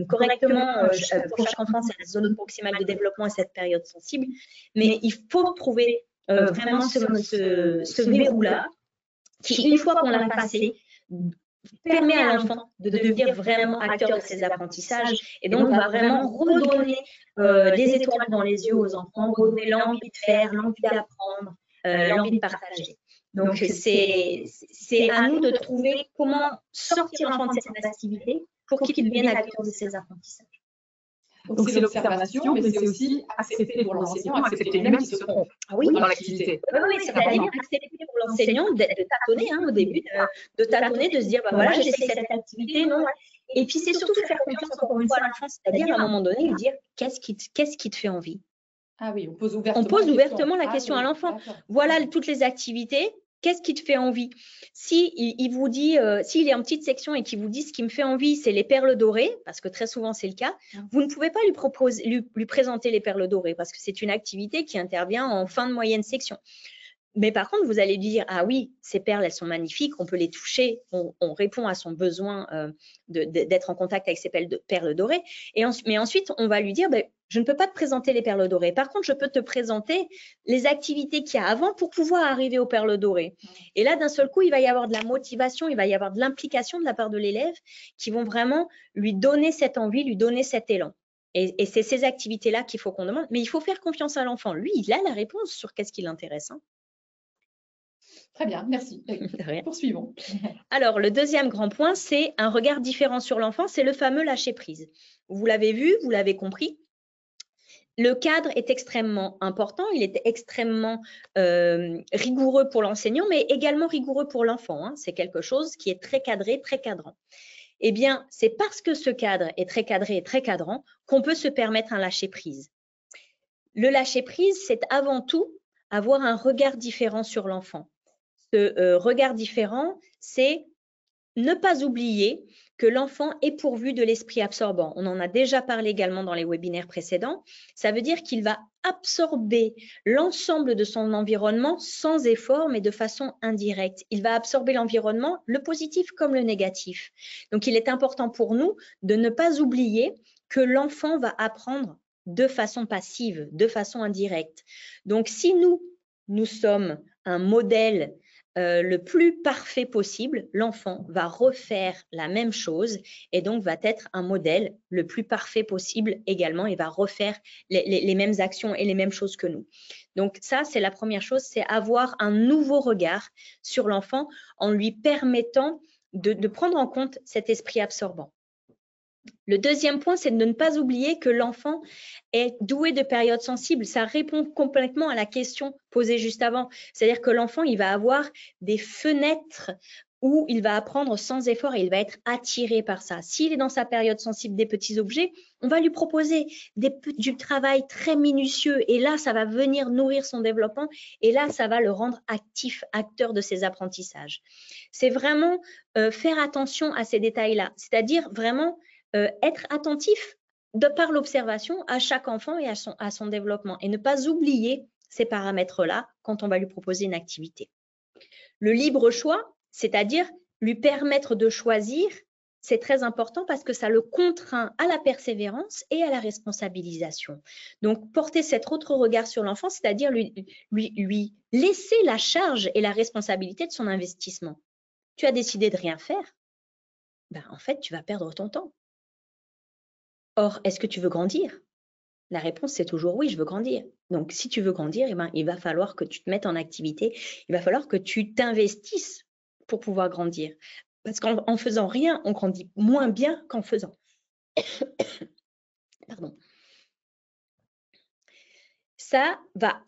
S2: correctement pour chaque enfant cette zone proximale de développement et cette période sensible. Mais il faut trouver vraiment ce verrou-là qui, une fois qu'on l'a passé, permet à l'enfant de devenir vraiment acteur de ses apprentissages et donc va vraiment redonner des étoiles dans les yeux aux enfants, redonner l'envie de faire, l'envie d'apprendre, l'envie de partager. Donc, c'est à nous de trouver comment sortir l'enfant de cette activité pour qu'il devienne acteur de ses apprentissages.
S1: Donc c'est l'observation, mais c'est aussi accepter pour l'enseignant, accepter lui-même qu'il se trompe dans l'activité.
S2: Oui, c'est-à-dire accepter pour l'enseignant de tâtonner au début, de tâtonner, de se dire, voilà, j'essaie cette activité, non. Et puis c'est surtout faire confiance encore une fois à l'enfant, c'est-à-dire à un moment donné, lui dire, qu'est-ce qui te fait envie?
S1: Ah oui, on pose ouvertement
S2: la question à l'enfant. Voilà toutes les activités. Qu'est-ce qui te fait envie? Si il vous dit, s'il est en petite section et qu'il vous dit ce qui me fait envie, c'est les perles dorées, parce que très souvent c'est le cas, vous ne pouvez pas lui présenter les perles dorées parce que c'est une activité qui intervient en fin de moyenne section. Mais par contre, vous allez lui dire, ah oui, ces perles, elles sont magnifiques, on peut les toucher, on répond à son besoin d'être en contact avec ces perles dorées. Mais ensuite, on va lui dire, je ne peux pas te présenter les perles dorées. Par contre, je peux te présenter les activités qu'il y a avant pour pouvoir arriver aux perles dorées. Et là, d'un seul coup, il va y avoir de la motivation, il va y avoir de l'implication de la part de l'élève qui vont vraiment lui donner cette envie, lui donner cet élan. Et c'est ces activités-là qu'il faut qu'on demande. Mais il faut faire confiance à l'enfant. Lui, il a la réponse sur qu'est-ce qui l'intéresse.
S1: Très bien, merci. Poursuivons.
S2: Alors, le deuxième grand point, c'est un regard différent sur l'enfant, c'est le fameux lâcher-prise. Vous l'avez vu, vous l'avez compris. Le cadre est extrêmement important, il est extrêmement rigoureux pour l'enseignant, mais également rigoureux pour l'enfant. C'est quelque chose qui est très cadré, très cadrant. Eh bien, c'est parce que ce cadre est très cadré et très cadrant qu'on peut se permettre un lâcher-prise. Le lâcher-prise, c'est avant tout avoir un regard différent sur l'enfant. Ce regard différent, c'est ne pas oublier que l'enfant est pourvu de l'esprit absorbant. On en a déjà parlé également dans les webinaires précédents. Ça veut dire qu'il va absorber l'ensemble de son environnement sans effort, mais de façon indirecte. Il va absorber l'environnement, le positif comme le négatif. Donc, il est important pour nous de ne pas oublier que l'enfant va apprendre de façon passive, de façon indirecte. Donc, si nous sommes un modèle le plus parfait possible, l'enfant va refaire la même chose et donc va être un modèle le plus parfait possible également et va refaire les mêmes actions et les mêmes choses que nous. Donc ça, c'est la première chose, c'est avoir un nouveau regard sur l'enfant en lui permettant de prendre en compte cet esprit absorbant. Le deuxième point, c'est de ne pas oublier que l'enfant est doué de périodes sensibles. Ça répond complètement à la question posée juste avant. C'est-à-dire que l'enfant, il va avoir des fenêtres où il va apprendre sans effort et il va être attiré par ça. S'il est dans sa période sensible des petits objets, on va lui proposer du travail très minutieux et là, ça va venir nourrir son développement et là, ça va le rendre actif, acteur de ses apprentissages. C'est vraiment faire attention à ces détails-là, c'est-à-dire vraiment être attentif par l'observation à chaque enfant et à son développement et ne pas oublier ces paramètres-là quand on va lui proposer une activité. Le libre choix, c'est-à-dire lui permettre de choisir, c'est très important parce que ça le contraint à la persévérance et à la responsabilisation. Donc, porter cet autre regard sur l'enfant, c'est-à-dire lui laisser la charge et la responsabilité de son investissement. Tu as décidé de rien faire, ben, en fait, tu vas perdre ton temps. Or, est-ce que tu veux grandir? La réponse, c'est toujours oui, je veux grandir. Donc, si tu veux grandir, eh ben, il va falloir que tu te mettes en activité, il va falloir que tu t'investisses pour pouvoir grandir. Parce qu'en faisant rien, on grandit moins bien qu'en faisant. Pardon. Ça va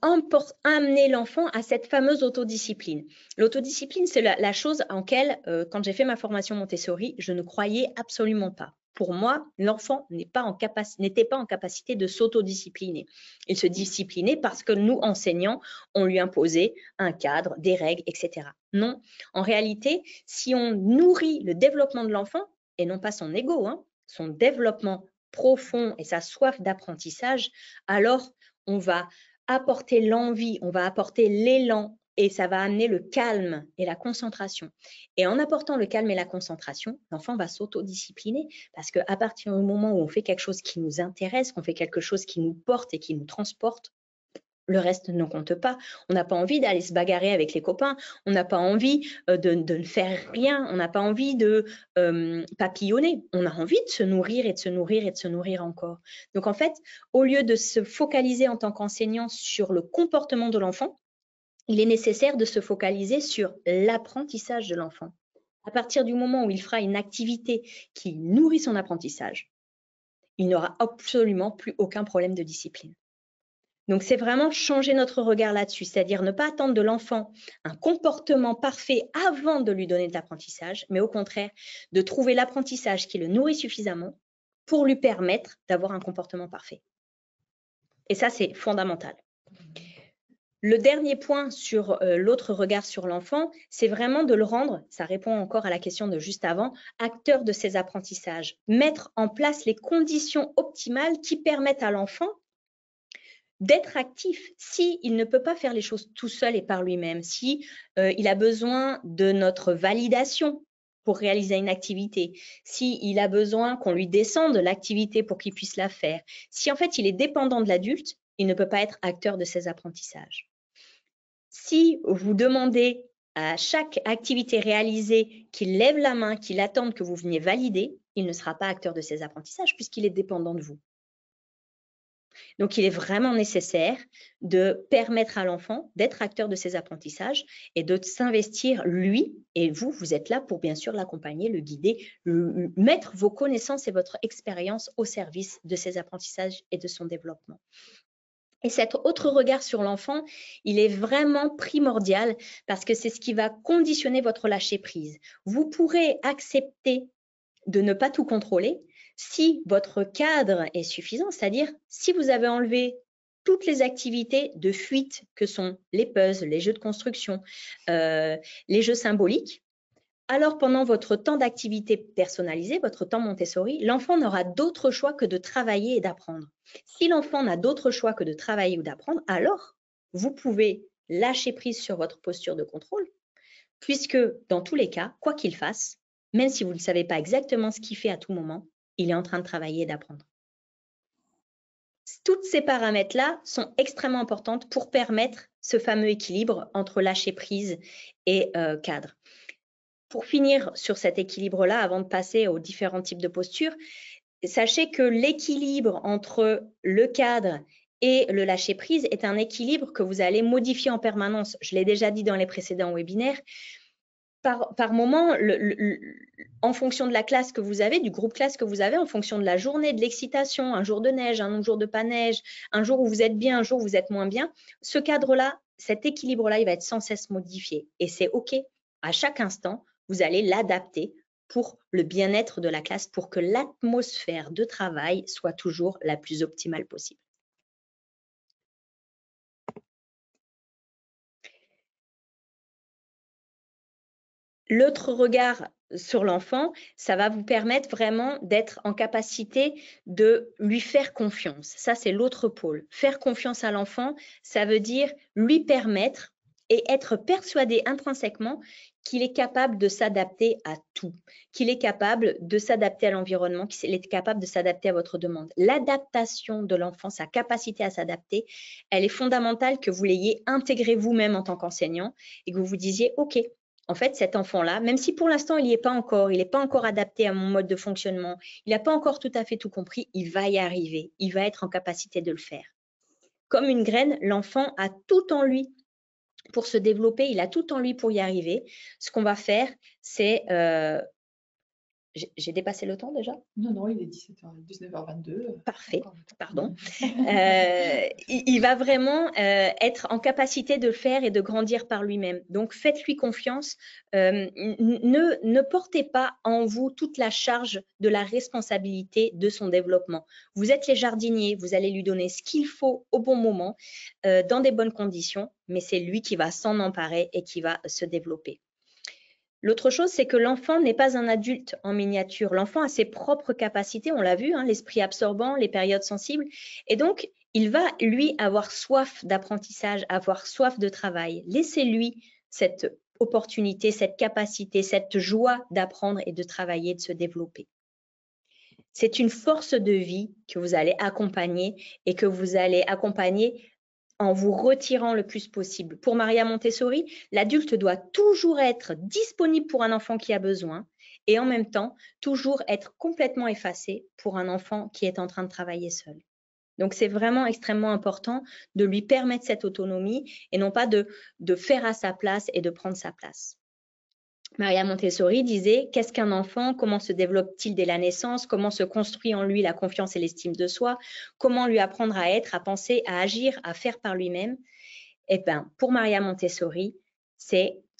S2: amener l'enfant à cette fameuse autodiscipline. L'autodiscipline, c'est la chose en laquelle, quand j'ai fait ma formation Montessori, je ne croyais absolument pas. Pour moi, l'enfant n'était pas en capacité de s'autodiscipliner. Il se disciplinait parce que nous, enseignants, on lui imposait un cadre, des règles, etc. Non, en réalité, si on nourrit le développement de l'enfant, et non pas son ego, son développement profond et sa soif d'apprentissage, alors on va apporter l'envie, on va apporter l'élan et ça va amener le calme et la concentration. Et en apportant le calme et la concentration, l'enfant va s'autodiscipliner parce qu'à partir du moment où on fait quelque chose qui nous intéresse, qu'on fait quelque chose qui nous porte et qui nous transporte, le reste ne compte pas. On n'a pas envie d'aller se bagarrer avec les copains. On n'a pas envie de ne faire rien. On n'a pas envie de papillonner. On a envie de se nourrir et de se nourrir et de se nourrir encore. Donc, en fait, au lieu de se focaliser en tant qu'enseignant sur le comportement de l'enfant, il est nécessaire de se focaliser sur l'apprentissage de l'enfant. À partir du moment où il fera une activité qui nourrit son apprentissage, il n'aura absolument plus aucun problème de discipline. Donc, c'est vraiment changer notre regard là-dessus, c'est-à-dire ne pas attendre de l'enfant un comportement parfait avant de lui donner de l'apprentissage, mais au contraire, de trouver l'apprentissage qui le nourrit suffisamment pour lui permettre d'avoir un comportement parfait. Et ça, c'est fondamental. Le dernier point sur l'autre regard sur l'enfant, c'est vraiment de le rendre, ça répond encore à la question de juste avant, acteur de ses apprentissages. Mettre en place les conditions optimales qui permettent à l'enfant d'être actif. S'il ne peut pas faire les choses tout seul et par lui-même, si il a besoin de notre validation pour réaliser une activité, s'il a besoin qu'on lui descende l'activité pour qu'il puisse la faire, si en fait il est dépendant de l'adulte, il ne peut pas être acteur de ses apprentissages. Si vous demandez à chaque activité réalisée qu'il lève la main, qu'il attende que vous veniez valider, il ne sera pas acteur de ses apprentissages puisqu'il est dépendant de vous. Donc, il est vraiment nécessaire de permettre à l'enfant d'être acteur de ses apprentissages et de s'investir lui. Et vous, vous êtes là pour bien sûr l'accompagner, le guider, mettre vos connaissances et votre expérience au service de ses apprentissages et de son développement. Et cet autre regard sur l'enfant, il est vraiment primordial parce que c'est ce qui va conditionner votre lâcher-prise. Vous pourrez accepter de ne pas tout contrôler si votre cadre est suffisant, c'est-à-dire si vous avez enlevé toutes les activités de fuite que sont les puzzles, les jeux de construction, les jeux symboliques, alors pendant votre temps d'activité personnalisée, votre temps Montessori, l'enfant n'aura d'autre choix que de travailler et d'apprendre. Si l'enfant n'a d'autre choix que de travailler ou d'apprendre, alors vous pouvez lâcher prise sur votre posture de contrôle, puisque dans tous les cas, quoi qu'il fasse, même si vous ne savez pas exactement ce qu'il fait à tout moment, il est en train de travailler et d'apprendre. Tous ces paramètres-là sont extrêmement importants pour permettre ce fameux équilibre entre lâcher prise et cadre. Pour finir sur cet équilibre-là, avant de passer aux différents types de postures, sachez que l'équilibre entre le cadre et le lâcher-prise est un équilibre que vous allez modifier en permanence. Je l'ai déjà dit dans les précédents webinaires. Par moment, en fonction de la classe que vous avez, du groupe classe que vous avez, en fonction de la journée, de l'excitation, un jour de neige, un jour de pas neige, un jour où vous êtes bien, un jour où vous êtes moins bien, ce cadre-là, cet équilibre-là, il va être sans cesse modifié. Et c'est OK. À chaque instant, vous allez l'adapter pour le bien-être de la classe, pour que l'atmosphère de travail soit toujours la plus optimale possible. L'autre regard sur l'enfant, ça va vous permettre vraiment d'être en capacité de lui faire confiance. Ça, c'est l'autre pôle. Faire confiance à l'enfant, ça veut dire lui permettre et être persuadé intrinsèquement qu'il est capable de s'adapter à tout, qu'il est capable de s'adapter à l'environnement, qu'il est capable de s'adapter à votre demande. L'adaptation de l'enfant, sa capacité à s'adapter, elle est fondamentale que vous l'ayez intégrée vous-même en tant qu'enseignant et que vous vous disiez « Ok, en fait, cet enfant-là, même si pour l'instant, il n'est pas encore adapté à mon mode de fonctionnement, il n'a pas encore tout à fait tout compris, il va y arriver, il va être en capacité de le faire. » Comme une graine, l'enfant a tout en lui pour se développer, il a tout en lui pour y arriver. Ce qu'on va faire, c'est… J'ai dépassé le temps déjà?
S1: Non, il est 19h22.
S2: Parfait, pardon. Il va vraiment être en capacité de le faire et de grandir par lui-même. Donc, faites-lui confiance. Ne portez pas en vous toute la charge de la responsabilité de son développement. Vous êtes les jardiniers, vous allez lui donner ce qu'il faut au bon moment, dans des bonnes conditions, mais c'est lui qui va s'en emparer et qui va se développer. L'autre chose, c'est que l'enfant n'est pas un adulte en miniature. L'enfant a ses propres capacités, on l'a vu, hein, l'esprit absorbant, les périodes sensibles. Et donc, il va, lui, avoir soif d'apprentissage, avoir soif de travail. Laissez-lui cette opportunité, cette capacité, cette joie d'apprendre et de travailler, de se développer. C'est une force de vie que vous allez accompagner et que vous allez accompagner en vous retirant le plus possible. Pour Maria Montessori, l'adulte doit toujours être disponible pour un enfant qui a besoin et en même temps, toujours être complètement effacé pour un enfant qui est en train de travailler seul. Donc, c'est vraiment extrêmement important de lui permettre cette autonomie et non pas de faire à sa place et de prendre sa place. Maria Montessori disait « Qu'est-ce qu'un enfant? Comment se développe-t-il dès la naissance? Comment se construit en lui la confiance et l'estime de soi? Comment lui apprendre à être, à penser, à agir, à faire par lui-même » Eh bien, pour Maria Montessori,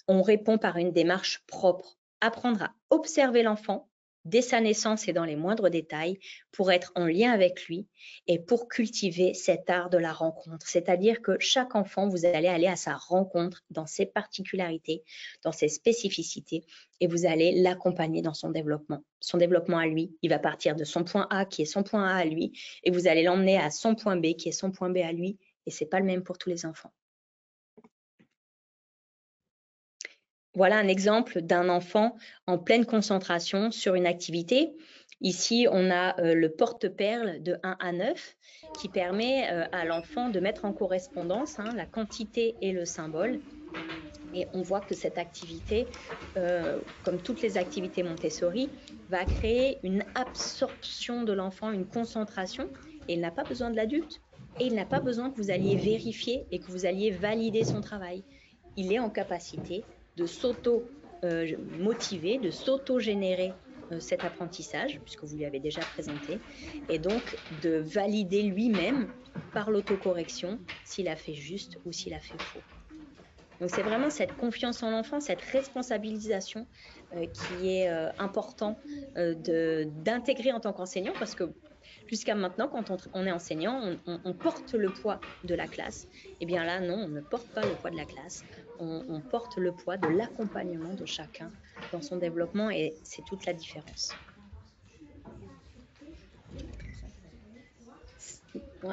S2: on répond par une démarche propre. Apprendre à observer l'enfant dès sa naissance et dans les moindres détails pour être en lien avec lui et pour cultiver cet art de la rencontre. C'est-à-dire que chaque enfant, vous allez aller à sa rencontre dans ses particularités, dans ses spécificités et vous allez l'accompagner dans son développement. Son développement à lui, il va partir de son point A qui est son point A à lui et vous allez l'emmener à son point B qui est son point B à lui et ce n'est pas le même pour tous les enfants. Voilà un exemple d'un enfant en pleine concentration sur une activité. Ici, on a le porte-perles de 1 à 9 qui permet à l'enfant de mettre en correspondance la quantité et le symbole. Et on voit que cette activité, comme toutes les activités Montessori, va créer une absorption de l'enfant, une concentration. Et il n'a pas besoin de l'adulte. Et il n'a pas besoin que vous alliez vérifier et que vous alliez valider son travail. Il est en capacité de s'auto-motiver, de s'auto-générer cet apprentissage, puisque vous lui avez déjà présenté, et donc de valider lui-même par l'autocorrection s'il a fait juste ou s'il a fait faux. Donc c'est vraiment cette confiance en l'enfant, cette responsabilisation qui est important d'intégrer en tant qu'enseignant, parce que jusqu'à maintenant, quand on est enseignant, on porte le poids de la classe. Et bien là, non, on ne porte pas le poids de la classe. On porte le poids de l'accompagnement de chacun dans son développement et c'est toute la différence.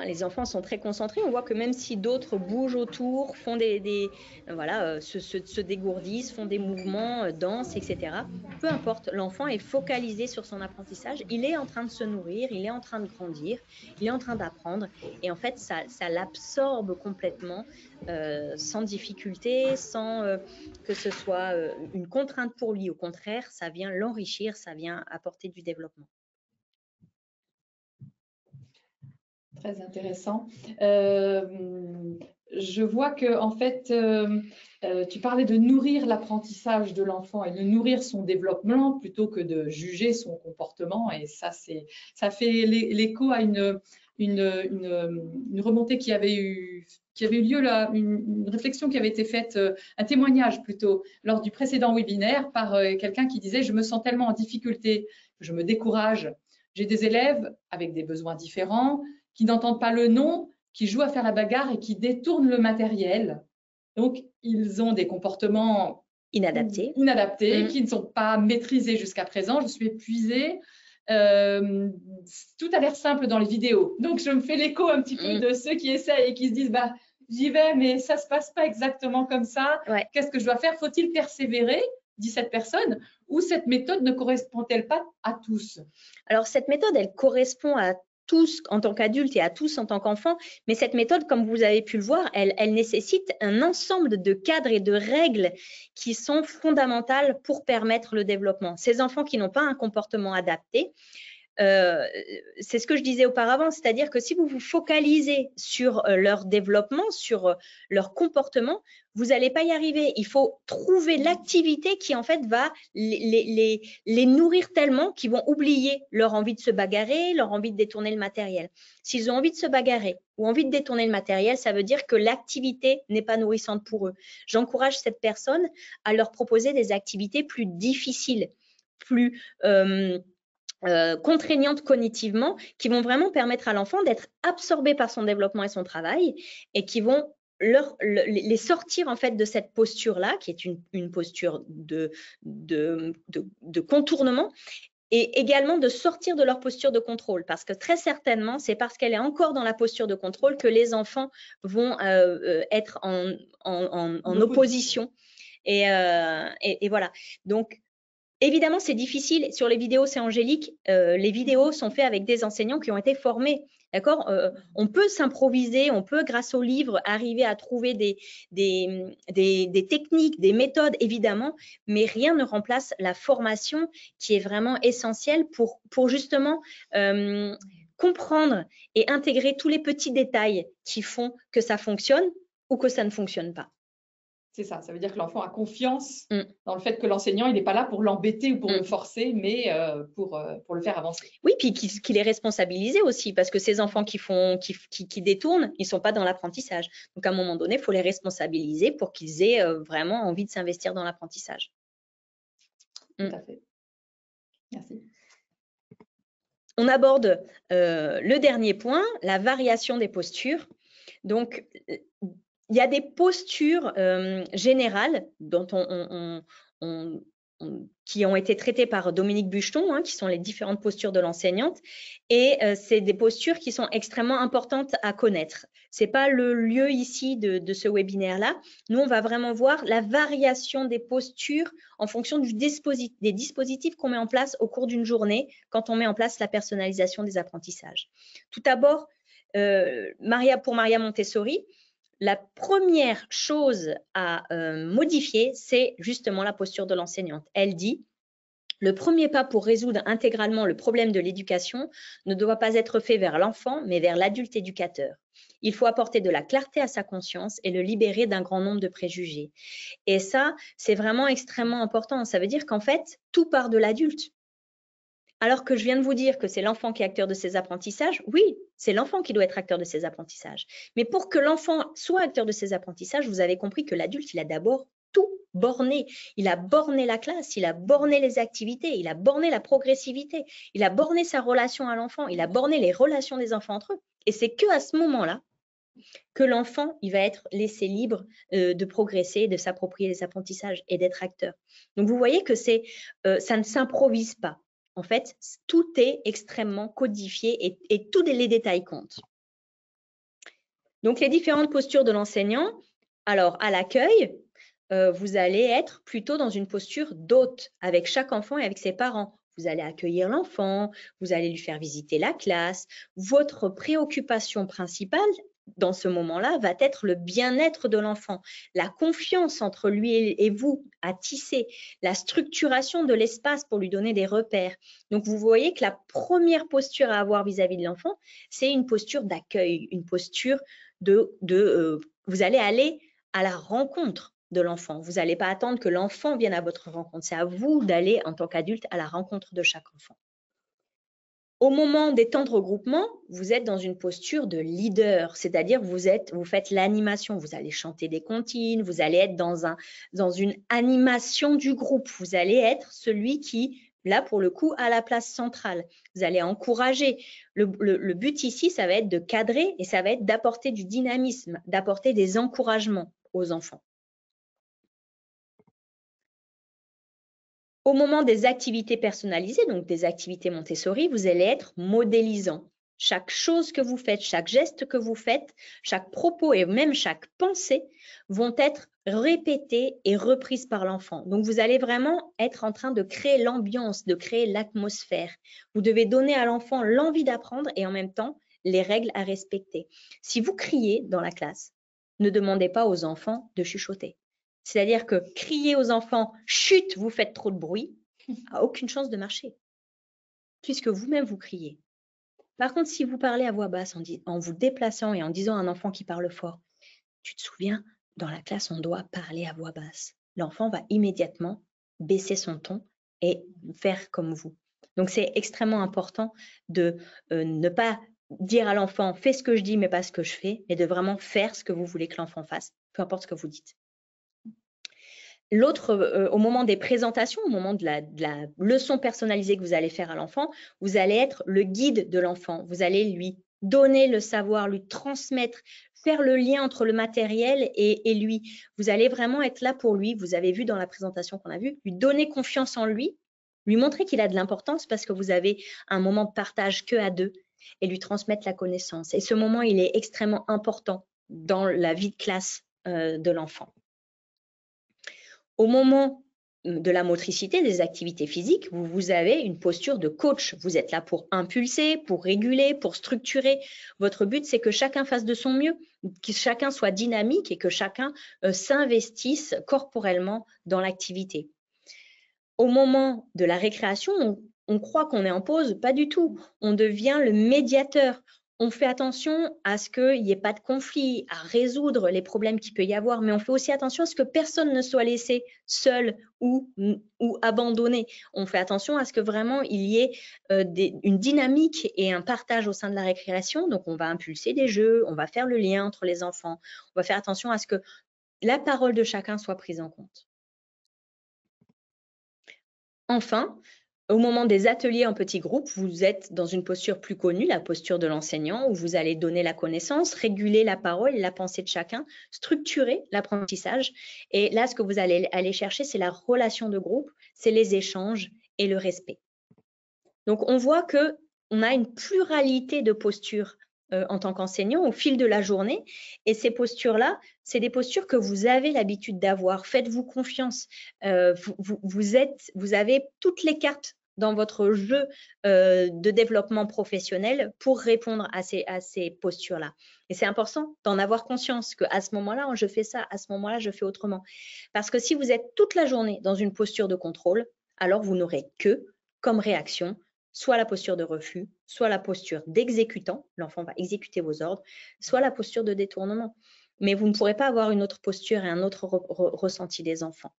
S2: Les enfants sont très concentrés. On voit que même si d'autres bougent autour, font se dégourdissent, font des mouvements, dansent, etc. Peu importe, l'enfant est focalisé sur son apprentissage. Il est en train de se nourrir, il est en train de grandir, il est en train d'apprendre. Et en fait, ça l'absorbe complètement, sans difficulté, sans que ce soit une contrainte pour lui. Au contraire, ça vient l'enrichir, ça vient apporter du développement.
S1: Très intéressant. Je vois que, en fait, tu parlais de nourrir l'apprentissage de l'enfant et de nourrir son développement plutôt que de juger son comportement. Et ça fait l'écho à une remontée qui avait qu'il y avait eu lieu là, une réflexion qui avait été faite, un témoignage plutôt, lors du précédent webinaire par quelqu'un qui disait « Je me sens tellement en difficulté, je me décourage. J'ai des élèves avec des besoins différents, qui n'entendent pas le non, qui jouent à faire la bagarre et qui détournent le matériel. Donc, ils ont des comportements
S2: inadaptés,
S1: qui ne sont pas maîtrisés jusqu'à présent. Je suis épuisée. Tout a l'air simple dans les vidéos. Donc, je me fais l'écho un petit peu de ceux qui essayent et qui se disent bah, j'y vais, mais ça ne se passe pas exactement comme ça.
S2: Ouais.
S1: Qu'est-ce que je dois faire? Faut-il persévérer, dit cette personne, ou cette méthode ne correspond-elle pas à tous?
S2: Alors, cette méthode, elle correspond à tous en tant qu'adultes et à tous en tant qu'enfants, mais cette méthode, comme vous avez pu le voir, elle nécessite un ensemble de cadres et de règles qui sont fondamentales pour permettre le développement. Ces enfants qui n'ont pas un comportement adapté, c'est ce que je disais auparavant, c'est-à-dire que si vous vous focalisez sur leur développement, sur leur comportement, vous n'allez pas y arriver. Il faut trouver l'activité qui en fait va les nourrir tellement qu'ils vont oublier leur envie de se bagarrer, leur envie de détourner le matériel. S'ils ont envie de se bagarrer ou envie de détourner le matériel, ça veut dire que l'activité n'est pas nourrissante pour eux. J'encourage cette personne à leur proposer des activités plus difficiles, plus contraignantes cognitivement, qui vont vraiment permettre à l'enfant d'être absorbé par son développement et son travail, et qui vont les sortir en fait de cette posture-là, qui est une posture de contournement, et également de sortir de leur posture de contrôle, parce que très certainement, c'est parce qu'elle est encore dans la posture de contrôle que les enfants vont être en opposition. Et voilà. Donc, évidemment, c'est difficile. Sur les vidéos, c'est Angélique. Les vidéos sont faites avec des enseignants qui ont été formés. D'accord? On peut s'improviser, on peut, grâce aux livres, arriver à trouver des techniques, des méthodes, évidemment, mais rien ne remplace la formation qui est vraiment essentielle pour justement comprendre et intégrer tous les petits détails qui font que ça fonctionne ou que ça ne fonctionne pas.
S1: C'est ça, ça veut dire que l'enfant a confiance dans le fait que l'enseignant, il n'est pas là pour l'embêter ou pour le forcer, mais pour le faire avancer.
S2: Oui, puis qu'il est responsabilisé aussi, parce que ces enfants qui détournent, ils ne sont pas dans l'apprentissage. Donc, à un moment donné, il faut les responsabiliser pour qu'ils aient vraiment envie de s'investir dans l'apprentissage.
S1: Tout à fait. Merci.
S2: On aborde le dernier point, la variation des postures. Donc, il y a des postures générales dont qui ont été traitées par Dominique Bucheton, qui sont les différentes postures de l'enseignante. Et c'est des postures qui sont extrêmement importantes à connaître. Ce n'est pas le lieu ici de ce webinaire-là. Nous, on va vraiment voir la variation des postures en fonction des dispositifs qu'on met en place au cours d'une journée quand on met en place la personnalisation des apprentissages. Tout d'abord, pour Maria Montessori, la première chose à modifier, c'est justement la posture de l'enseignante. Elle dit: le premier pas pour résoudre intégralement le problème de l'éducation ne doit pas être fait vers l'enfant, mais vers l'adulte éducateur. Il faut apporter de la clarté à sa conscience et le libérer d'un grand nombre de préjugés. Et ça, c'est vraiment extrêmement important. Ça veut dire qu'en fait, tout part de l'adulte. Alors que je viens de vous dire que c'est l'enfant qui est acteur de ses apprentissages, oui, c'est l'enfant qui doit être acteur de ses apprentissages. Mais pour que l'enfant soit acteur de ses apprentissages, vous avez compris que l'adulte, il a d'abord tout borné. Il a borné la classe, il a borné les activités, il a borné la progressivité, il a borné sa relation à l'enfant, il a borné les relations des enfants entre eux. Et c'est qu'à ce moment-là que l'enfant, il va être laissé libre de progresser, de s'approprier les apprentissages et d'être acteur. Donc, vous voyez que ça ne s'improvise pas. En fait, tout est extrêmement codifié et tous les détails comptent. Donc, les différentes postures de l'enseignant. Alors, à l'accueil, vous allez être plutôt dans une posture d'hôte avec chaque enfant et avec ses parents. Vous allez accueillir l'enfant, vous allez lui faire visiter la classe. Votre préoccupation principale dans ce moment-là va être le bien-être de l'enfant, la confiance entre lui et vous à tisser, la structuration de l'espace pour lui donner des repères. Donc, vous voyez que la première posture à avoir vis-à-vis de l'enfant, c'est une posture d'accueil, une posture vous allez aller à la rencontre de l'enfant. Vous n'allez pas attendre que l'enfant vienne à votre rencontre. C'est à vous d'aller, en tant qu'adulte, à la rencontre de chaque enfant. Au moment des temps de regroupement, vous êtes dans une posture de leader, c'est-à-dire vous faites l'animation, vous allez chanter des comptines, vous allez être dans une animation du groupe, vous allez être celui qui, là pour le coup, a la place centrale. Vous allez encourager. Le but ici, ça va être de cadrer et ça va être d'apporter du dynamisme, d'apporter des encouragements aux enfants. Au moment des activités personnalisées, donc des activités Montessori, vous allez être modélisant. Chaque chose que vous faites, chaque geste que vous faites, chaque propos et même chaque pensée vont être répétés et reprises par l'enfant. Donc, vous allez vraiment être en train de créer l'ambiance, de créer l'atmosphère. Vous devez donner à l'enfant l'envie d'apprendre et en même temps les règles à respecter. Si vous criez dans la classe, ne demandez pas aux enfants de chuchoter. C'est-à-dire que crier aux enfants « chut, vous faites trop de bruit » n'a aucune chance de marcher, puisque vous-même vous criez. Par contre, si vous parlez à voix basse en vous déplaçant et en disant à un enfant qui parle fort « tu te souviens, dans la classe, on doit parler à voix basse », l'enfant va immédiatement baisser son ton et faire comme vous. Donc, c'est extrêmement important de ne pas dire à l'enfant « fais ce que je dis, mais pas ce que je fais », mais de vraiment faire ce que vous voulez que l'enfant fasse, peu importe ce que vous dites. L'autre, au moment des présentations, au moment de la leçon personnalisée que vous allez faire à l'enfant, vous allez être le guide de l'enfant. Vous allez lui donner le savoir, lui transmettre, faire le lien entre le matériel et lui. Vous allez vraiment être là pour lui. Vous avez vu dans la présentation qu'on a vue, lui donner confiance en lui, lui montrer qu'il a de l'importance parce que vous avez un moment de partage que à deux et lui transmettre la connaissance. Et ce moment, il est extrêmement important dans la vie de classe de l'enfant. Au moment de la motricité, des activités physiques, vous avez une posture de coach. Vous êtes là pour impulser, pour réguler, pour structurer. Votre but, c'est que chacun fasse de son mieux, que chacun soit dynamique et que chacun s'investisse corporellement dans l'activité. Au moment de la récréation, on croit qu'on est en pause, pas du tout. On devient le médiateur. On fait attention à ce qu'il n'y ait pas de conflit, à résoudre les problèmes qu'il peut y avoir, mais on fait aussi attention à ce que personne ne soit laissé seul ou abandonné. On fait attention à ce que vraiment il y ait une dynamique et un partage au sein de la récréation. Donc, on va impulser des jeux, on va faire le lien entre les enfants, on va faire attention à ce que la parole de chacun soit prise en compte. Enfin, au moment des ateliers en petits groupes, vous êtes dans une posture plus connue, la posture de l'enseignant, où vous allez donner la connaissance, réguler la parole et la pensée de chacun, structurer l'apprentissage. Et là, ce que vous allez aller chercher, c'est la relation de groupe, c'est les échanges et le respect. Donc, on voit qu'on a une pluralité de postures en tant qu'enseignant au fil de la journée. Et ces postures-là, c'est des postures que vous avez l'habitude d'avoir. Faites-vous confiance. Vous avez toutes les cartes dans votre jeu de développement professionnel pour répondre à ces postures-là. Et c'est important d'en avoir conscience qu'à ce moment-là, je fais ça, à ce moment-là, je fais autrement. Parce que si vous êtes toute la journée dans une posture de contrôle, alors vous n'aurez que, comme réaction, soit la posture de refus, soit la posture d'exécutant, l'enfant va exécuter vos ordres, soit la posture de détournement. Mais vous ne pourrez pas avoir une autre posture et un autre ressenti des enfants.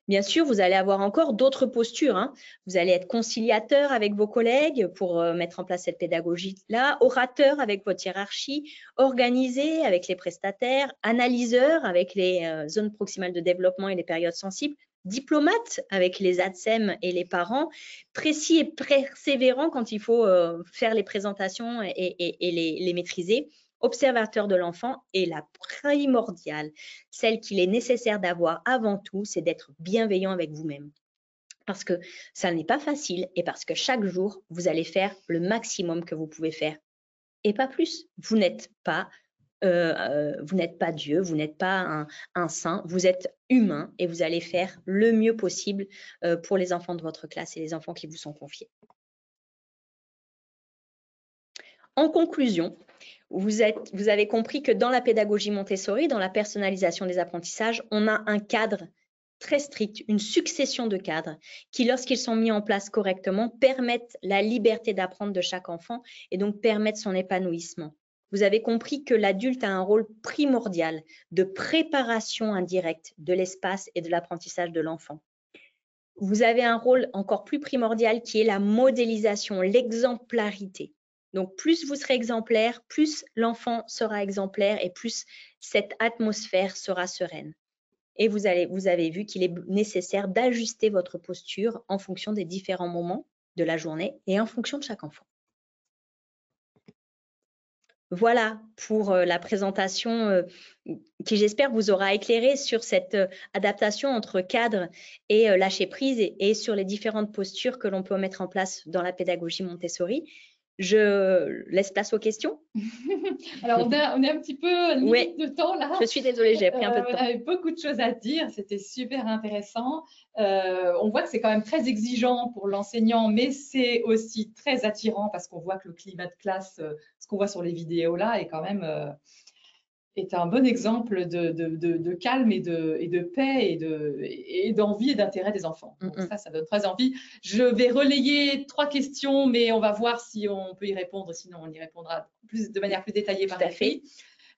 S2: Bien sûr, vous allez avoir encore d'autres postures. Hein. Vous allez être conciliateur avec vos collègues pour mettre en place cette pédagogie-là, orateur avec votre hiérarchie, organisé avec les prestataires, analyseur avec les zones proximales de développement et les périodes sensibles, diplomate avec les ATSEM et les parents, précis et persévérant quand il faut faire les présentations et les maîtriser, observateur de l'enfant et la primordiale, celle qu'il est nécessaire d'avoir avant tout, c'est d'être bienveillant avec vous-même. Parce que ça n'est pas facile et parce que chaque jour, vous allez faire le maximum que vous pouvez faire et pas plus. Vous n'êtes pas Dieu, vous n'êtes pas un saint, vous êtes humain et vous allez faire le mieux possible pour les enfants de votre classe et les enfants qui vous sont confiés. En conclusion, vous avez compris que dans la pédagogie Montessori, dans la personnalisation des apprentissages, on a un cadre très strict, une succession de cadres qui, lorsqu'ils sont mis en place correctement, permettent la liberté d'apprendre de chaque enfant et donc permettent son épanouissement. Vous avez compris que l'adulte a un rôle primordial de préparation indirecte de l'espace et de l'apprentissage de l'enfant. vous avez un rôle encore plus primordial qui est la modélisation, l'exemplarité. Donc, plus vous serez exemplaire, plus l'enfant sera exemplaire et plus cette atmosphère sera sereine. Et vous avez vu qu'il est nécessaire d'ajuster votre posture en fonction des différents moments de la journée et en fonction de chaque enfant. Voilà pour la présentation qui, j'espère, vous aura éclairé sur cette adaptation entre cadre et lâcher prise et sur les différentes postures que l'on peut mettre en place dans la pédagogie Montessori. Je laisse place aux questions.
S1: Alors, on est un petit peu limite de temps là.
S2: Je suis désolée, j'ai pris un peu de temps.
S1: On avait beaucoup de choses à dire, c'était super intéressant. On voit que c'est quand même très exigeant pour l'enseignant, mais c'est aussi très attirant parce qu'on voit que le climat de classe, ce qu'on voit sur les vidéos là, est quand même est un bon exemple de calme et de paix et d'envie et d'intérêt des enfants. Donc ça donne très envie. Je vais relayer 3 questions, mais on va voir si on peut y répondre, sinon on y répondra de manière plus détaillée par écrit.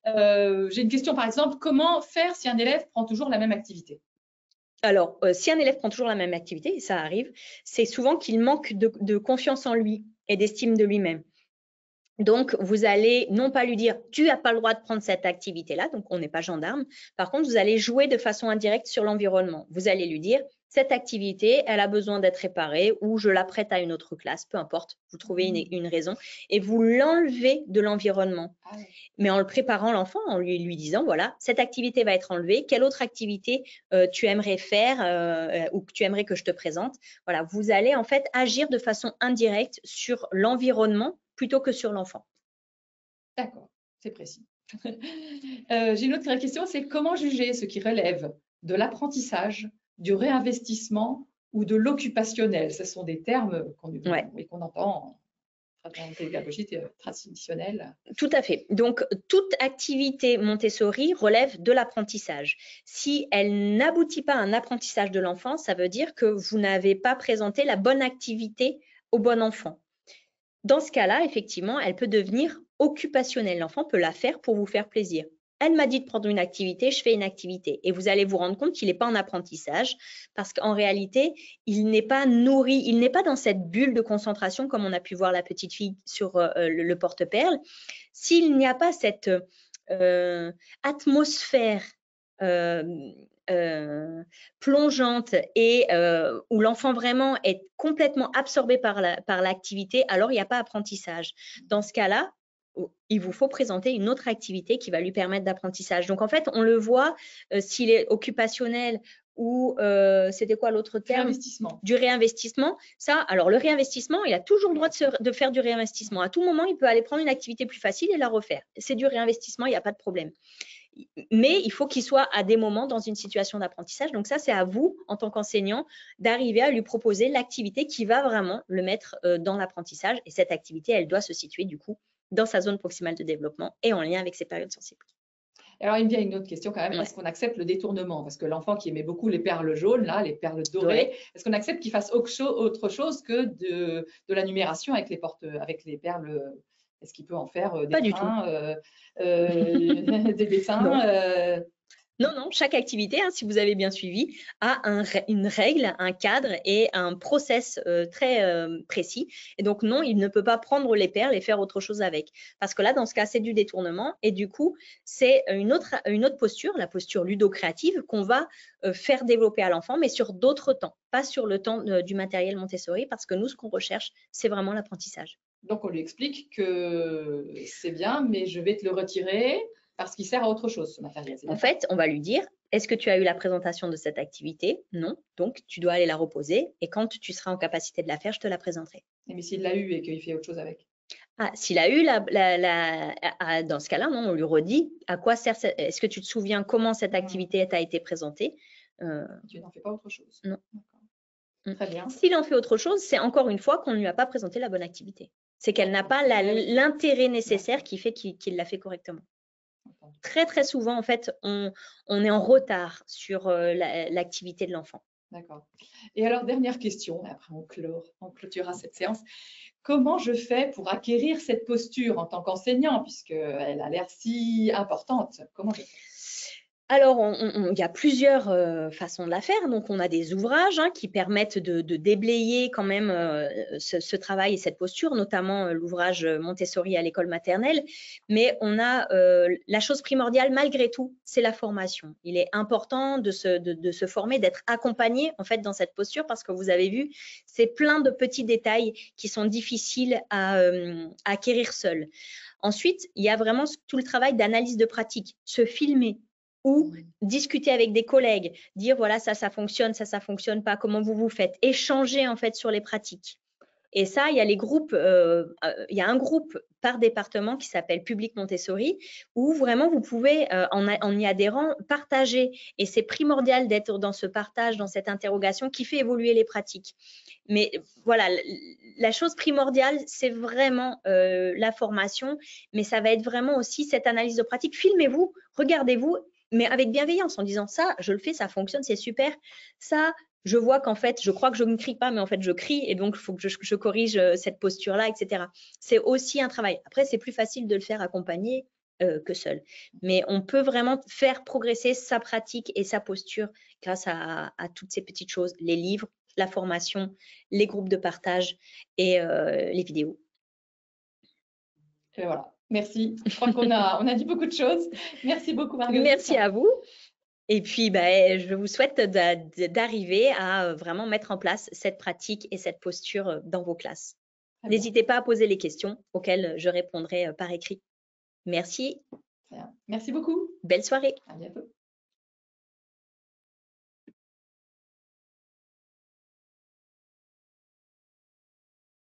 S1: J'ai une question par exemple, comment faire si un élève prend toujours la même activité?
S2: Alors, si un élève prend toujours la même activité, et ça arrive, c'est souvent qu'il manque de confiance en lui et d'estime de lui-même. Donc, vous allez non pas lui dire « tu n'as pas le droit de prendre cette activité-là », donc on n'est pas gendarme. Par contre, vous allez jouer de façon indirecte sur l'environnement. Vous allez lui dire « cette activité, elle a besoin d'être réparée ou je la prête à une autre classe », peu importe, vous trouvez une raison et vous l'enlevez de l'environnement. Mais en le préparant l'enfant, en lui disant « voilà, cette activité va être enlevée, quelle autre activité tu aimerais faire ou que tu aimerais que je te présente ?» Voilà, vous allez en fait agir de façon indirecte sur l'environnement plutôt que sur l'enfant.
S1: D'accord, c'est précis. J'ai une autre question, c'est comment juger ce qui relève de l'apprentissage, du réinvestissement ou de l'occupationnel? Ce sont des termes qu'on entend en pédagogie traditionnelle.
S2: Tout à fait. Donc, toute activité Montessori relève de l'apprentissage. Si elle n'aboutit pas à un apprentissage de l'enfant, ça veut dire que vous n'avez pas présenté la bonne activité au bon enfant. Dans ce cas-là, effectivement, elle peut devenir occupationnelle. L'enfant peut la faire pour vous faire plaisir. Elle m'a dit de prendre une activité, je fais une activité. Et vous allez vous rendre compte qu'il n'est pas en apprentissage parce qu'en réalité, il n'est pas nourri, il n'est pas dans cette bulle de concentration comme on a pu voir la petite fille sur le porte-perles. S'il n'y a pas cette atmosphère plongeante et où l'enfant vraiment est complètement absorbé par l'activité, alors il n'y a pas apprentissage. Dans ce cas-là, il vous faut présenter une autre activité qui va lui permettre d'apprentissage. Donc, en fait, on le voit s'il est occupationnel ou c'était quoi l'autre terme? Du réinvestissement. Ça, alors le réinvestissement, il a toujours le droit de faire du réinvestissement. À tout moment, il peut aller prendre une activité plus facile et la refaire. C'est du réinvestissement, il n'y a pas de problème. Mais il faut qu'il soit à des moments dans une situation d'apprentissage. Donc ça, c'est à vous, en tant qu'enseignant, d'arriver à lui proposer l'activité qui va vraiment le mettre dans l'apprentissage. Et cette activité, elle doit se situer du coup dans sa zone proximale de développement et en lien avec ses périodes sensibles.
S1: Alors, il me vient une autre question quand même. Est-ce qu'on accepte le détournement? Parce que l'enfant qui aimait beaucoup les perles jaunes, là, les perles dorées, est-ce qu'on accepte qu'il fasse autre chose que de la numération avec les perles? Est-ce qu'il peut en faire des dessins, des dessins?
S2: Non, chaque activité, si vous avez bien suivi, a une règle, un cadre et un process très précis. Et donc, non, il ne peut pas prendre les perles et faire autre chose avec. Parce que là, dans ce cas, c'est du détournement. Et du coup, c'est une autre posture, la posture ludo-créative, qu'on va faire développer à l'enfant, mais sur d'autres temps, pas sur le temps du matériel Montessori, parce que nous, ce qu'on recherche, c'est vraiment l'apprentissage.
S1: Donc, on lui explique que c'est bien, mais je vais te le retirer parce qu'il sert à autre chose, ce matériel.
S2: En fait, on va lui dire, est-ce que tu as eu la présentation de cette activité? Non. Donc, tu dois aller la reposer et quand tu seras en capacité de la faire, je te la présenterai.
S1: Mais s'il l'a eu et qu'il fait autre chose avec?
S2: S'il a eu dans ce cas-là, non, on lui redit à quoi sert, est-ce que tu te souviens comment cette activité t'a été présentée?
S1: Tu n'en fais pas autre chose?
S2: Non.
S1: Très bien.
S2: S'il en fait autre chose, c'est encore une fois qu'on ne lui a pas présenté la bonne activité. C'est qu'elle n'a pas l'intérêt nécessaire qui fait qu'il l'a fait correctement. Très, très souvent, en fait, on est en retard sur l'activité de l'enfant.
S1: D'accord. Et alors, dernière question, après on clôturera cette séance. Comment je fais pour acquérir cette posture en tant qu'enseignant, puisqu'elle a l'air si importante? Comment je fais?
S2: Alors, il y a plusieurs façons de la faire. Donc, on a des ouvrages qui permettent de déblayer quand même ce travail et cette posture, notamment l'ouvrage Montessori à l'école maternelle. Mais on a la chose primordiale, malgré tout, c'est la formation. Il est important de se former, d'être accompagné en fait dans cette posture, parce que vous avez vu, c'est plein de petits détails qui sont difficiles à acquérir seul. Ensuite, il y a vraiment tout le travail d'analyse de pratique, se filmer ou discuter avec des collègues, dire voilà, ça fonctionne, ça fonctionne pas, comment vous faites, échanger en fait sur les pratiques. Et ça, il y a les groupes, il y a un groupe par département qui s'appelle Public Montessori, où vraiment vous pouvez, en y adhérant, partager. Et c'est primordial d'être dans ce partage, dans cette interrogation qui fait évoluer les pratiques. Mais voilà, la chose primordiale, c'est vraiment la formation, mais ça va être vraiment aussi cette analyse de pratique. Filmez-vous, regardez-vous, mais avec bienveillance, en disant ça, je le fais, ça fonctionne, c'est super. Ça, je vois qu'en fait, je crois que je ne crie pas, mais en fait, je crie et donc il faut que je corrige cette posture-là, etc. C'est aussi un travail. Après, c'est plus facile de le faire accompagné que seul. Mais on peut vraiment faire progresser sa pratique et sa posture grâce à toutes ces petites choses, les livres, la formation, les groupes de partage et les vidéos.
S3: Et voilà, merci. Je crois qu'on a dit beaucoup de choses. Merci beaucoup, Marguerite.
S2: Merci à vous. Et puis, je vous souhaite d'arriver à vraiment mettre en place cette pratique et cette posture dans vos classes. N'hésitez pas à poser les questions auxquelles je répondrai par écrit. Merci.
S3: Très bien. Merci beaucoup.
S2: Belle soirée.
S3: À bientôt.